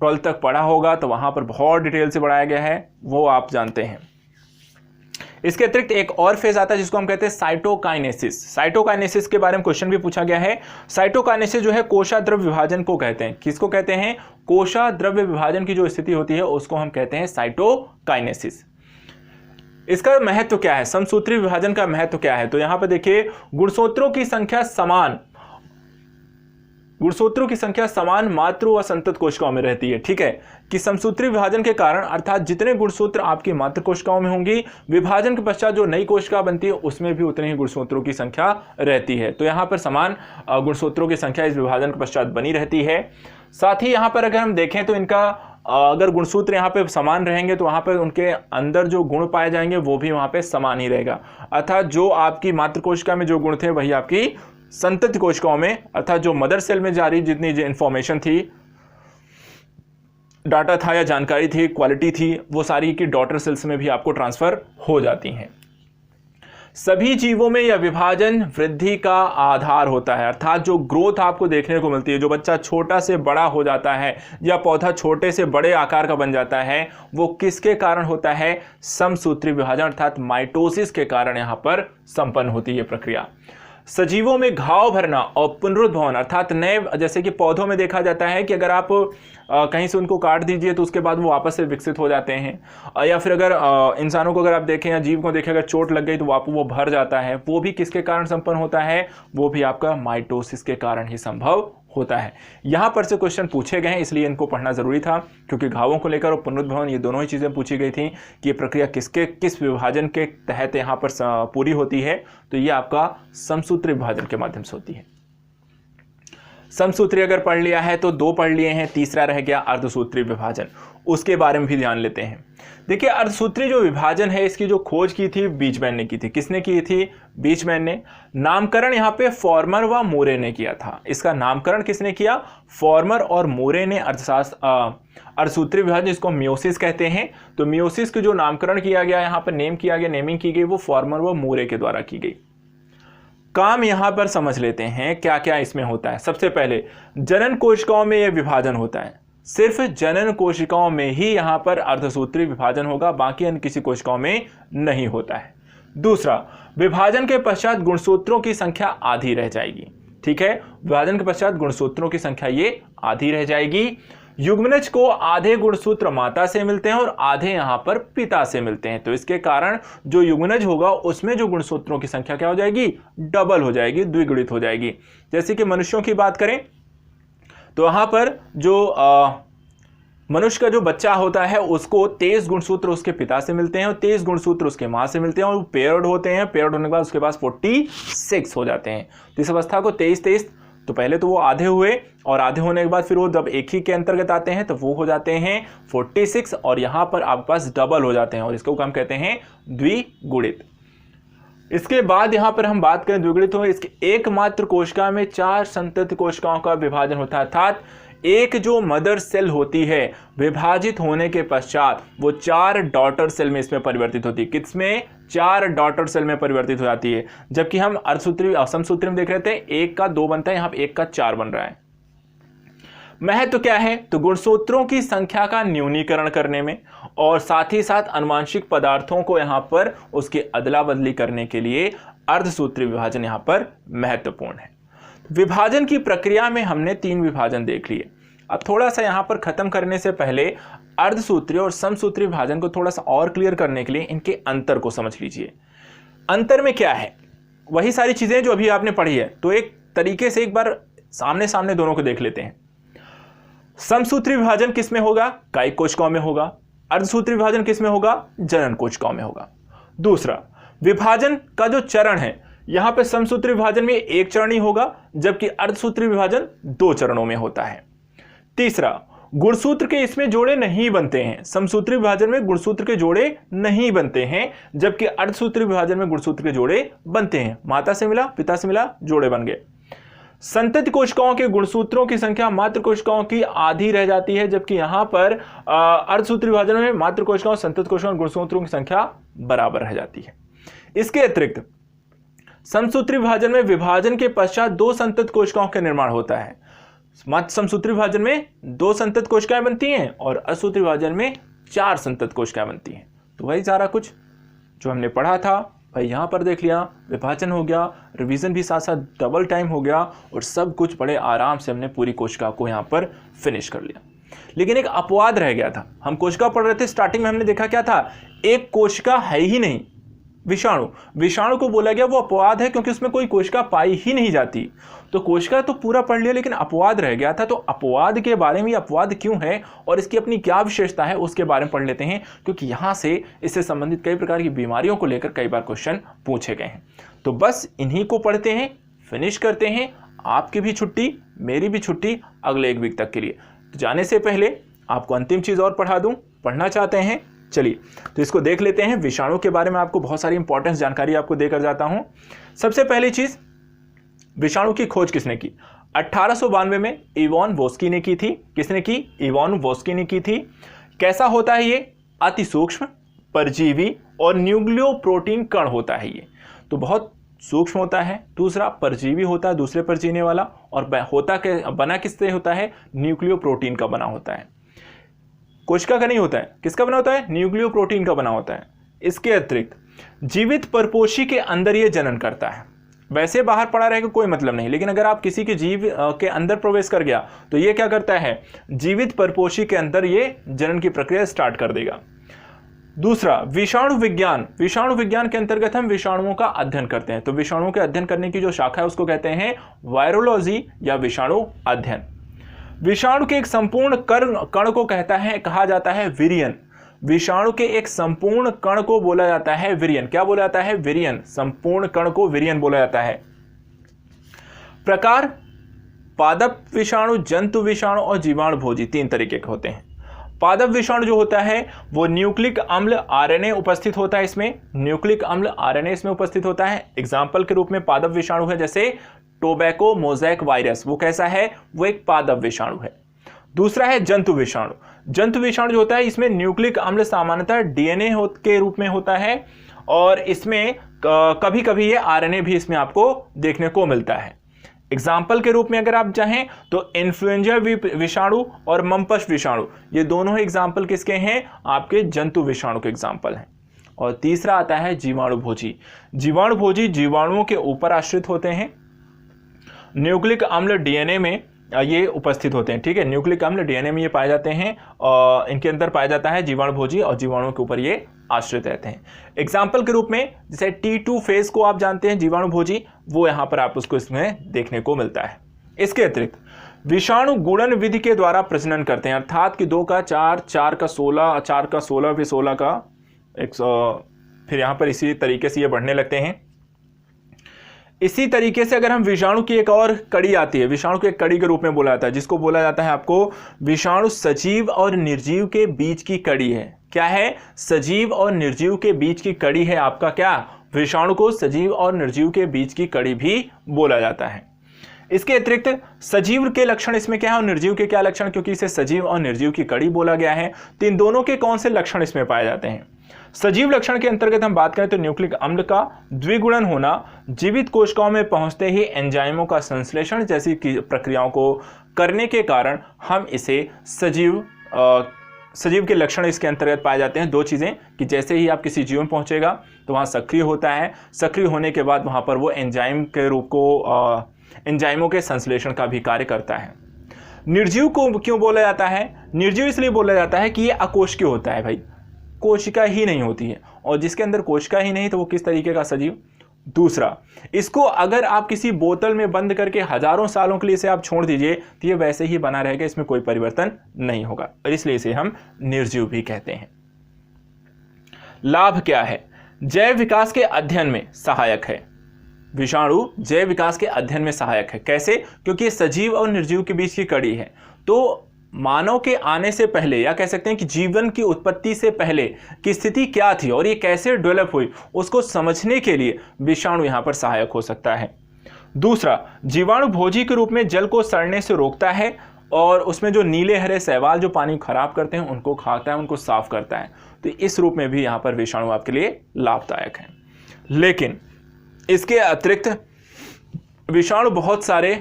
[SPEAKER 1] 12th तक पढ़ा होगा तो वहां पर बहुत डिटेल से पढ़ाया गया है, वो आप जानते हैं। इसके अतिरिक्त एक और फेज आता है जिसको हम कहते हैं साइटोकाइनेसिस। साइटोकाइनेसिस के बारे में क्वेश्चन भी पूछा गया है। साइटोकाइनेसिस जो है कोशा द्रव्य विभाजन को कहते हैं। किसको कहते हैं? कोशा द्रव्य विभाजन की जो स्थिति होती है उसको हम कहते हैं साइटोकाइनेसिस। इसका महत्व क्या है? समसूत्री विभाजन का महत्व क्या है? तो यहां पर देखिए, गुणसूत्रों की संख्या समान मातृ व संतत कोशिकाओं में रहती है, ठीक है। कि समसूत्री विभाजन के कारण अर्थात जितने गुणसूत्र आपकी मातृ कोशिकाओं में होंगी, विभाजन के पश्चात जो नई कोशिका बनती है उसमें भी उतने ही गुणसूत्रों की संख्या रहती है। तो यहाँ पर समान गुणसूत्रों की संख्या इस विभाजन के पश्चात बनी रहती है। साथ ही यहाँ पर अगर हम देखें तो इनका अगर गुणसूत्र यहाँ पे समान रहेंगे तो वहाँ पर उनके अंदर जो गुण पाए जाएंगे वो भी वहाँ पे समान ही रहेगा। अर्थात जो आपकी मातृ कोशिका में जो गुण थे वही आपकी संतति कोशिकाओं में, अर्थात जो मदर सेल में जारी जितनी जो इंफॉर्मेशन थी, डाटा था या जानकारी थी, क्वालिटी थी, वो सारी की डॉटर सेल्स में भी आपको ट्रांसफर हो जाती हैं। सभी जीवों में यह विभाजन वृद्धि का आधार होता है, अर्थात जो ग्रोथ आपको देखने को मिलती है, जो बच्चा छोटा से बड़ा हो जाता है या पौधा छोटे से बड़े आकार का बन जाता है, वो किसके कारण होता है? समसूत्री विभाजन अर्थात माइटोसिस के कारण यहाँ पर संपन्न होती है प्रक्रिया। सजीवों में घाव भरना और पुनरुद्भवन अर्थात नए, जैसे कि पौधों में देखा जाता है कि अगर आप कहीं से उनको काट दीजिए तो उसके बाद वो वापस से विकसित हो जाते हैं, या फिर अगर इंसानों को अगर आप देखें या जीव को देखें, अगर चोट लग गई तो वो भर जाता है, वो भी किसके कारण संपन्न होता है? वो भी आपका माइटोसिस के कारण ही संभव होता है। यहाँ पर से क्वेश्चन पूछे गए हैं, इसलिए इनको पढ़ना जरूरी था, क्योंकि घावों को लेकर और पुनरुद्भवन ये दोनों ही चीज़ें पूछी गई थी कि ये प्रक्रिया किस विभाजन के तहत यहाँ पर पूरी होती है। तो ये आपका समसूत्री विभाजन के माध्यम से होती है। समसूत्री अगर पढ़ लिया है तो 2 पढ़ लिए हैं, तीसरा रह गया अर्धसूत्री विभाजन, उसके बारे में भी ध्यान लेते हैं। देखिए, अर्धसूत्री जो विभाजन है इसकी जो खोज की थी बीचमैन ने की थी। किसने की थी? बीचमैन ने। नामकरण यहाँ पे फॉर्मर व मोरे ने किया था। इसका नामकरण किसने किया? फॉर्मर और मोरे ने अर्धसूत्री विभाजन, जिसको मियोसिस कहते हैं। तो मियोसिस का जो नामकरण किया गया, यहाँ पर नेमिंग की गई, वो फॉर्मर व मोरे के द्वारा की गई। काम यहां पर समझ लेते हैं क्या क्या इसमें होता है। सबसे पहले जनन कोशिकाओं में यह विभाजन होता है, सिर्फ जनन कोशिकाओं में ही यहां पर अर्धसूत्री विभाजन होगा, बाकी अन्य किसी कोशिकाओं में नहीं होता है। दूसरा, विभाजन के पश्चात गुणसूत्रों की संख्या आधी रह जाएगी। ठीक है, विभाजन के पश्चात गुणसूत्रों की संख्या ये आधी रह जाएगी। युग्मनज को आधे गुणसूत्र माता से मिलते हैं और आधे यहां पर पिता से मिलते हैं, तो इसके कारण जो युग्मनज होगा उसमें जो गुणसूत्रों की संख्या क्या हो जाएगी? डबल हो जाएगी, द्विगुणित हो जाएगी। जैसे कि मनुष्यों की बात करें तो वहां पर जो मनुष्य का जो बच्चा होता है उसको 23 गुणसूत्र उसके पिता से मिलते हैं और 23 गुणसूत्र उसके मां से मिलते हैं, और पेयर्ड होते हैं। पेयर्ड होने के बाद उसके पास 46 हो जाते हैं। तो इस अवस्था को 23, तो पहले तो वो आधे हुए, और आधे होने के बाद फिर वो जब एक ही के अंतर्गत आते हैं तो वो हो जाते हैं 46, और यहां पर आपके पास डबल हो जाते हैं, और इसको हम कहते हैं द्विगुणित। इसके बाद यहां पर हम बात करें द्विगुणित हो, इसके एकमात्र कोशिका में 4 संतति कोशिकाओं का विभाजन होता है, अर्थात एक जो मदर सेल होती है विभाजित होने के पश्चात वो 4 डॉटर सेल में इसमें परिवर्तित होती है। किसमें? 4 डॉटर सेल में परिवर्तित हो जाती है। जबकि हम अर्धसूत्री समसूत्री में देख रहे थे 1 का 2 बनता है, यहां पर 1 का 4 बन रहा है। महत्व क्या है? तो गुणसूत्रों की संख्या का न्यूनीकरण करने में और साथ ही साथ अनुवांशिक पदार्थों को यहां पर उसकी अदला बदली करने के लिए अर्धसूत्री विभाजन यहां पर महत्वपूर्ण है। विभाजन की प्रक्रिया में हमने 3 विभाजन देख लिए। अब थोड़ा सा यहां पर खत्म करने से पहले अर्धसूत्री और समसूत्री विभाजन को थोड़ा सा और क्लियर करने के लिए इनके अंतर को समझ लीजिए। अंतर में क्या है? वही सारी चीजें जो अभी आपने पढ़ी है, तो एक तरीके से एक बार सामने सामने दोनों को देख लेते हैं। समसूत्री विभाजन किस में होगा? कायिक कोशिकाओं में होगा। अर्धसूत्री विभाजन किस में होगा? जनन कोशिकाओं में होगा। दूसरा, विभाजन का जो चरण है, यहां पे समसूत्री विभाजन में 1 चरण ही होगा, जबकि अर्धसूत्री विभाजन 2 चरणों में होता है। तीसरा, गुणसूत्र के इसमें जोड़े नहीं बनते हैं। समसूत्री विभाजन में गुणसूत्र के जोड़े नहीं बनते हैं, जबकि अर्धसूत्री विभाजन में गुणसूत्र के जोड़े बनते हैं। माता से मिला, पिता से मिला, जोड़े बन गए। संतति कोशिकाओं के गुणसूत्रों की संख्या मातृ कोशिकाओं की आधी रह जाती है, जबकि यहां पर अर्धसूत्री विभाजन में मातृ कोशिकाओं, संतति कोशिकाओं, गुणसूत्रों की संख्या बराबर रह जाती है। इसके अतिरिक्त समसूत्री विभाजन में विभाजन के पश्चात 2 संतति कोशिकाओं का निर्माण होता है। समसूत्री विभाजन में 2 संतति कोशिकाएं बनती हैं और अर्धसूत्री विभाजन में 4 संतति कोशिकाएं बनती हैं। तो वही सारा कुछ जो हमने पढ़ा था भाई यहां पर देख लिया, विभाजन हो गया, रिवीजन भी साथ साथ डबल टाइम हो गया, और सब कुछ बड़े आराम से हमने पूरी कोशिका को यहां पर फिनिश कर लिया। लेकिन एक अपवाद रह गया था। हम कोशिका पढ़ रहे थे, स्टार्टिंग में हमने देखा क्या था, एक कोशिका है ही नहीं, विषाणु। विषाणु को बोला गया वो अपवाद है, क्योंकि उसमें कोई कोशिका पाई ही नहीं जाती। तो कोशिका तो पूरा पढ़ लिया, लेकिन अपवाद रह गया था। तो अपवाद के बारे में, अपवाद क्यों है और इसकी अपनी क्या विशेषता है, उसके बारे में पढ़ लेते हैं, क्योंकि यहां से इससे संबंधित कई प्रकार की बीमारियों को लेकर कई बार क्वेश्चन पूछे गए हैं। तो बस इन्हीं को पढ़ते हैं, फिनिश करते हैं। आपकी भी छुट्टी, मेरी भी छुट्टी अगले 1 वीक तक के लिए। तो जाने से पहले आपको अंतिम चीज और पढ़ा दूं, पढ़ना चाहते हैं? चलिए तो इसको देख लेते हैं। विषाणु के बारे में आपको बहुत सारी इंपॉर्टेंस जानकारी आपको देकर जाता हूं। सबसे पहली चीज, विषाणु की खोज किसने की? 1892 में इवान वोस्की ने की थी। किसने की? इवान वोस्की ने की थी। कैसा होता है ये? अति सूक्ष्म, परजीवी और न्यूक्लियोप्रोटीन कण होता है ये। तो बहुत सूक्ष्म होता है। दूसरा परजीवी होता है, दूसरे पर जीने वाला, और बना किससे होता है? न्यूक्लियोप्रोटीन का बना होता है, कोशिका का नहीं होता है। किसका बना होता है? न्यूक्लियोप्रोटीन का बना होता है। इसके अतिरिक्त जीवित परपोषी के अंदर ये जनन करता है। वैसे बाहर पड़ा रहेगा कोई मतलब नहीं, लेकिन अगर आप किसी के जीव के अंदर प्रवेश कर गया तो ये क्या करता है? जीवित परपोषी के अंदर ये जनन की प्रक्रिया स्टार्ट कर देगा। दूसरा विषाणु विज्ञान। विषाणु विज्ञान के अंतर्गत हम विषाणुओं का अध्ययन करते हैं। तो विषाणुओं के अध्ययन करने की जो शाखा है उसको कहते हैं वायरोलॉजी या विषाणु अध्ययन। विषाणु के एक संपूर्ण कण को कहा जाता है विरियन। विषाणु के एक संपूर्ण कण को बोला जाता है विरियन। क्या बोला जाता है? विरियन। संपूर्ण कण को विरियन बोला जाता है। प्रकार पादप विषाणु, जंतु विषाणु और जीवाणु भोजी, 3 तरीके के होते हैं। पादप विषाणु जो होता है वो न्यूक्लिक अम्ल आरएनए उपस्थित होता है इसमें, न्यूक्लिक अम्ल आरएनए इसमें उपस्थित होता है। एग्जाम्पल के रूप में पादप विषाणु है जैसे टोबैको मोज़ेक वायरस, वो कैसा है? वो एक पादप विषाणु है। दूसरा है जंतु विषाणु। जंतु विषाणु जो होता है इसमें न्यूक्लिक अम्ल सामान्यतः डीएनए के रूप में होता है, और इसमें कभी कभी ये आरएनए भी इसमें आपको देखने को मिलता है। एग्जाम्पल के रूप में अगर आप चाहें तो इन्फ्लुएंजा विषाणु और मम्पस विषाणु, ये दोनों एग्जाम्पल किसके हैं? आपके जंतु विषाणु के एग्जाम्पल हैं। और तीसरा आता है जीवाणु भोजी। जीवाणु भोजी जीवाणुओं के ऊपर आश्रित होते हैं, न्यूक्लिक अम्ल डीएनए में ये उपस्थित होते हैं। ठीक है, न्यूक्लिक अम्ल डीएनए में ये पाए जाते हैं और इनके अंदर पाया जाता है जीवाणु भोजी, और जीवाणुओं के ऊपर ये आश्रित रहते हैं। एग्जाम्पल के रूप में जैसे T2 फेज को आप जानते हैं जीवाणु भोजी, वो यहाँ पर आप उसको इसमें देखने को मिलता है। इसके अतिरिक्त विषाणु गुणन विधि के द्वारा प्रजनन करते हैं, अर्थात कि 2 का 4, 4 का 16, 4 का 16, फिर 16 का 100, फिर यहाँ पर इसी तरीके से ये बढ़ने लगते हैं। इसी तरीके से अगर हम विषाणु की एक और कड़ी आती है, विषाणु की एक कड़ी के रूप में बोला जाता है, जिसको बोला जाता है आपको विषाणु सजीव और निर्जीव के बीच की कड़ी है। क्या है? सजीव और निर्जीव के बीच की कड़ी है आपका क्या? विषाणु को सजीव और निर्जीव के बीच की कड़ी भी बोला जाता है। इसके अतिरिक्त सजीव के लक्षण इसमें क्या है और निर्जीव के क्या लक्षण, क्योंकि इसे सजीव और निर्जीव की कड़ी बोला गया है, तो इन दोनों के कौन से लक्षण इसमें पाए जाते हैं? सजीव लक्षण के अंतर्गत हम बात करें तो न्यूक्लिक अम्ल का द्विगुणन होना, जीवित कोशिकाओं में पहुंचते ही एंजाइमों का संश्लेषण जैसी प्रक्रियाओं को करने के कारण हम इसे सजीव के लक्षण इसके अंतर्गत पाए जाते हैं। 2 चीज़ें कि जैसे ही आप किसी जीव में पहुंचेगा तो वहाँ सक्रिय होता है, सक्रिय होने के बाद वहाँ पर वो एंजाइम के रूप को एंजाइमों के संश्लेषण का भी कार्य करता है। निर्जीव को क्यों बोला जाता है? निर्जीव इसलिए बोला जाता है कि ये अकोशिकीय होता है भाई, कोशिका ही नहीं होती है, और जिसके अंदर कोशिका ही नहीं तो वो किस तरीके का सजीव? दूसरा, इसको अगर आप किसी बोतल में बंद करके हजारों सालों के लिए इसे आप छोड़ दीजिए तो ये वैसे ही बना रहेगा, इसमें कोई परिवर्तन नहीं होगा, और इसलिए इसे हम निर्जीव भी कहते हैं। लाभ क्या है? जैव विकास के अध्ययन में सहायक है। विषाणु जैव विकास के अध्ययन में सहायक है। कैसे? क्योंकि ये सजीव और निर्जीव के बीच की कड़ी है। तो मानव के आने से पहले, या कह सकते हैं कि जीवन की उत्पत्ति से पहले की स्थिति क्या थी और ये कैसे डेवलप हुई, उसको समझने के लिए विषाणु यहाँ पर सहायक हो सकता है। दूसरा, जीवाणु भोजी के रूप में जल को सड़ने से रोकता है, और उसमें जो नीले हरे शैवाल जो पानी खराब करते हैं उनको खाता है, उनको साफ करता है। तो इस रूप में भी यहाँ पर विषाणु आपके लिए लाभदायक है। लेकिन इसके अतिरिक्त विषाणु बहुत सारे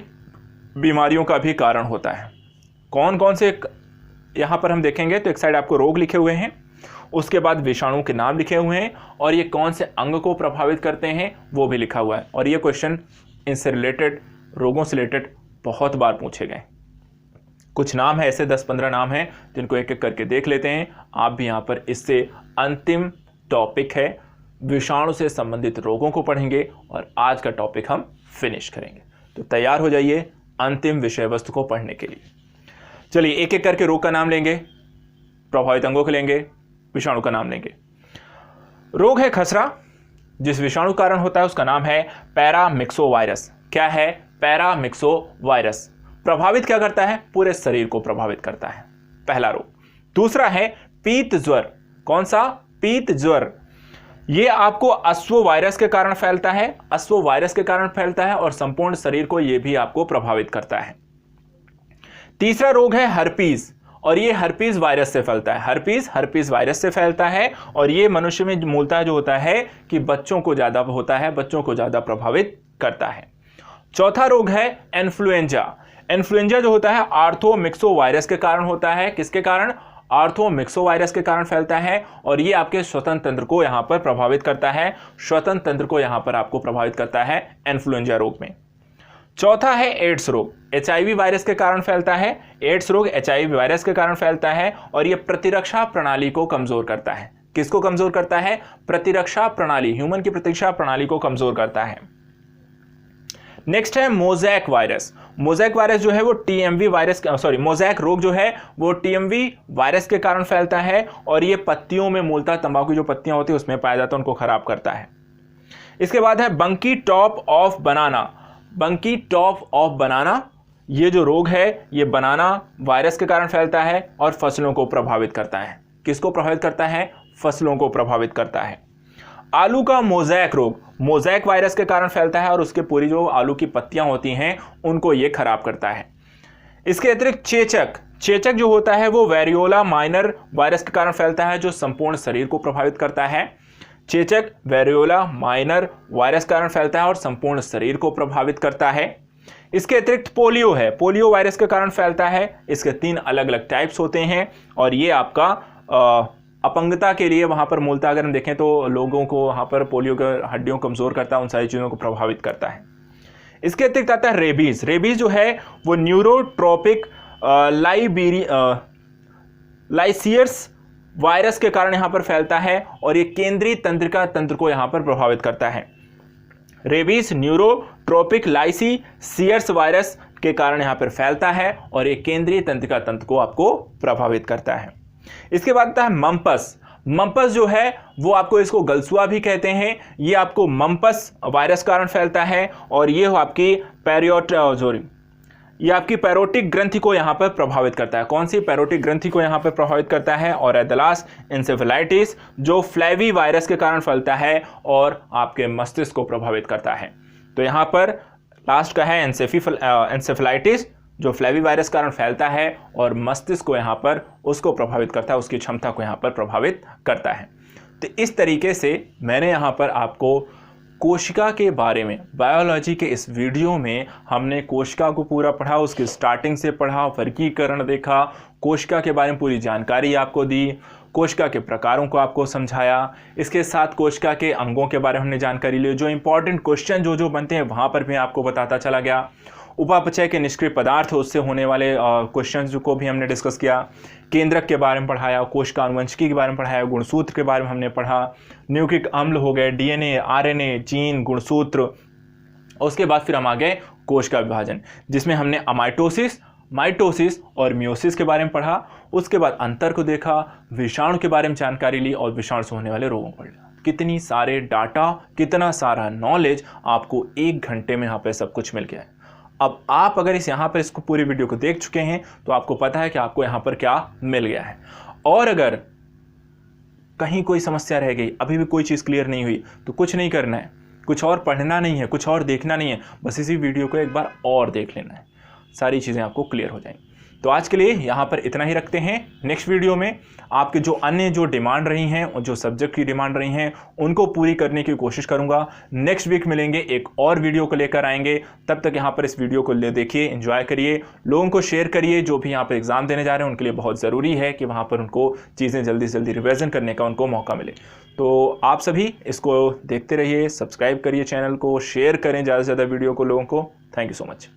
[SPEAKER 1] बीमारियों का भी कारण होता है। कौन कौन से यहाँ पर हम देखेंगे तो एक साइड आपको रोग लिखे हुए हैं, उसके बाद विषाणु के नाम लिखे हुए हैं, और ये कौन से अंग को प्रभावित करते हैं वो भी लिखा हुआ है। और ये क्वेश्चन इनसे रिलेटेड, रोगों से रिलेटेड बहुत बार पूछे गए। कुछ नाम है ऐसे 10-15 नाम हैं जिनको एक एक करके देख लेते हैं। आप भी यहाँ पर इससे अंतिम टॉपिक है विषाणु से संबंधित रोगों को पढ़ेंगे, और आज का टॉपिक हम फिनिश करेंगे। तो तैयार हो जाइए अंतिम विषय वस्तु को पढ़ने के लिए। चलिए एक एक करके रोग का नाम लेंगे, प्रभावित अंगों को लेंगे, विषाणु का नाम लेंगे। रोग है खसरा, जिस विषाणु कारण होता है उसका नाम है पैरामिक्सोवायरस। क्या है? पैरामिक्सोवायरस। प्रभावित क्या करता है? पूरे शरीर को प्रभावित करता है, पहला रोग। दूसरा है पीत ज्वर। कौन सा? पीत ज्वर। ये आपको अश्व वायरस के कारण फैलता है, अश्व वायरस के कारण फैलता है, और संपूर्ण शरीर को ये भी आपको प्रभावित करता है। तीसरा रोग है हर्पीज, और ये हर्पीज वायरस से फैलता है। हर्पीज वायरस से फैलता है और ये मनुष्य में मूलतः जो होता है कि बच्चों को ज़्यादा होता है, बच्चों को ज़्यादा प्रभावित करता है। चौथा रोग है इन्फ्लुएंजा। इन्फ्लुएंजा जो होता है आर्थोमिक्सो वायरस के कारण होता है। किसके कारण? आर्थोमिक्सो वायरस के कारण फैलता है और ये आपके श्वसन तंत्र को यहां पर प्रभावित करता है। श्वसन तंत्र को यहां पर आपको प्रभावित करता है इन्फ्लुएंजा रोग में। चौथा है एड्स रोग। एचआईवी वायरस के कारण फैलता है। एड्स रोग एचआईवी वायरस के कारण फैलता है और यह प्रतिरक्षा प्रणाली को कमजोर करता है। किसको कमजोर करता है? प्रतिरक्षा प्रणाली, ह्यूमन की प्रतिरक्षा प्रणाली को कमजोर करता है। नेक्स्ट है मोज़ेक वायरस। मोज़ेक वायरस जो है वो टीएमवी वायरस, मोज़ेक रोग जो है वो टीएमवी वायरस के कारण फैलता है और ये पत्तियों में, मूलतः तंबाकू की जो पत्तियां होती है उसमें पाया जाता है, उनको खराब करता है। इसके बाद है बंकी टॉप ऑफ बनाना। बंकी टॉप ऑफ बनाना, ये जो रोग है ये बनाना वायरस के कारण फैलता है और फसलों को प्रभावित करता है। किसको प्रभावित करता है? फसलों को प्रभावित करता है। आलू का मोज़ेक रोग मोज़ेक वायरस के कारण फैलता है और उसके पूरी जो आलू की पत्तियां होती हैं उनको ये खराब करता है। इसके अतिरिक्त चेचक जो होता है वो वेरियोला माइनर वायरस के कारण फैलता है, जो संपूर्ण शरीर को प्रभावित करता है। चेचक वेरियोला माइनर वायरस के कारण फैलता है और संपूर्ण शरीर को प्रभावित करता है। इसके अतिरिक्त पोलियो है, पोलियो वायरस के कारण फैलता है। इसके 3 अलग अलग टाइप्स होते हैं और ये आपका अपंगता के लिए वहाँ पर मूलतः अगर हम देखें तो लोगों को वहाँ पर पोलियो के हड्डियों कमज़ोर करता है, उन सारी चीज़ों को प्रभावित करता है। इसके अतिरिक्त आता है रेबीज़। रेबीज़ जो है वो न्यूरोट्रोपिक लाइसियर्स वायरस के कारण यहाँ पर फैलता है और ये केंद्रीय तंत्रिका तंत्र को यहाँ पर प्रभावित करता है। रेबीज़ न्यूरोट्रोपिक लाइसियर्स वायरस के कारण यहाँ पर फैलता है और ये केंद्रीय तंत्रिका तंत्र को आपको प्रभावित करता है। इसके बाद आता है मम्पस। मम्पस जो है वो आपको, इसको गलसुआ भी कहते हैं, ये आपको मम्पस वायरस कारण फैलता है और ये आपकी पैरोटिक ग्रंथि को यहाँ पर प्रभावित करता है। कौन सी? पैरोटिक ग्रंथि को यहाँ पर प्रभावित करता है। और एट द लास्ट इंसेफेलाइटिस जो फ्लेवी वायरस के कारण फैलता है और आपके मस्तिष्क को प्रभावित करता है। तो यहाँ पर लास्ट का है इंसेफेलाइटिस जो फ्लेवी वायरस कारण फैलता है और मस्तिष्क को यहाँ पर उसको प्रभावित करता है, उसकी क्षमता को यहाँ पर प्रभावित करता है। तो इस तरीके से मैंने यहाँ पर आपको कोशिका के बारे में, बायोलॉजी के इस वीडियो में हमने कोशिका को पूरा पढ़ा, उसकी स्टार्टिंग से पढ़ा, वर्गीकरण देखा, कोशिका के बारे में पूरी जानकारी आपको दी, कोशिका के प्रकारों को आपको समझाया। इसके साथ कोशिका के अंगों के बारे में हमने जानकारी ली, जो इंपॉर्टेंट क्वेश्चन जो बनते हैं वहाँ पर भी आपको बताता चला गया। उपापचय के निष्क्रिय पदार्थ, उससे होने वाले क्वेश्चंस को भी हमने डिस्कस किया। केंद्रक के बारे में पढ़ाया, कोशिका अनुवंशिकी के बारे में पढ़ाया, गुणसूत्र के बारे में हमने पढ़ा, न्यूक्लिक अम्ल हो गए, डीएनए, आरएनए, जीन, गुणसूत्र। उसके बाद फिर हम आ गए कोशिका विभाजन, जिसमें हमने माइटोसिस और मियोसिस के बारे में पढ़ा। उसके बाद अंतर को देखा, विषाणु के बारे में जानकारी ली और विषाणु से होने वाले रोगों को पढ़ा। कितनी सारे डाटा, कितना सारा नॉलेज आपको 1 घंटे में यहाँ पे सब कुछ मिल गया है। अब आप अगर यहाँ पर इसको पूरी वीडियो को देख चुके हैं तो आपको पता है कि आपको यहाँ पर क्या मिल गया है। और अगर कहीं कोई समस्या रह गई, अभी भी कोई चीज़ क्लियर नहीं हुई, तो कुछ नहीं करना है, कुछ और पढ़ना नहीं है, कुछ और देखना नहीं है, बस इसी वीडियो को एक बार और देख लेना है, सारी चीज़ें आपको क्लियर हो जाएंगी। तो आज के लिए यहाँ पर इतना ही रखते हैं। नेक्स्ट वीडियो में आपके जो अन्य जो डिमांड रही हैं और जो सब्जेक्ट की डिमांड रही हैं उनको पूरी करने की कोशिश करूँगा। नेक्स्ट वीक मिलेंगे, एक और वीडियो को लेकर आएंगे। तब तक यहाँ पर इस वीडियो को देखिए, एंजॉय करिए, लोगों को शेयर करिए। जो भी यहाँ पर एग्जाम देने जा रहे हैं उनके लिए बहुत ज़रूरी है कि वहाँ पर उनको चीज़ें जल्दी से जल्दी रिविज़न करने का उनको मौका मिले। तो आप सभी इसको देखते रहिए, सब्सक्राइब करिए चैनल को, शेयर करें ज़्यादा से ज़्यादा वीडियो को लोगों को। Thank you so much.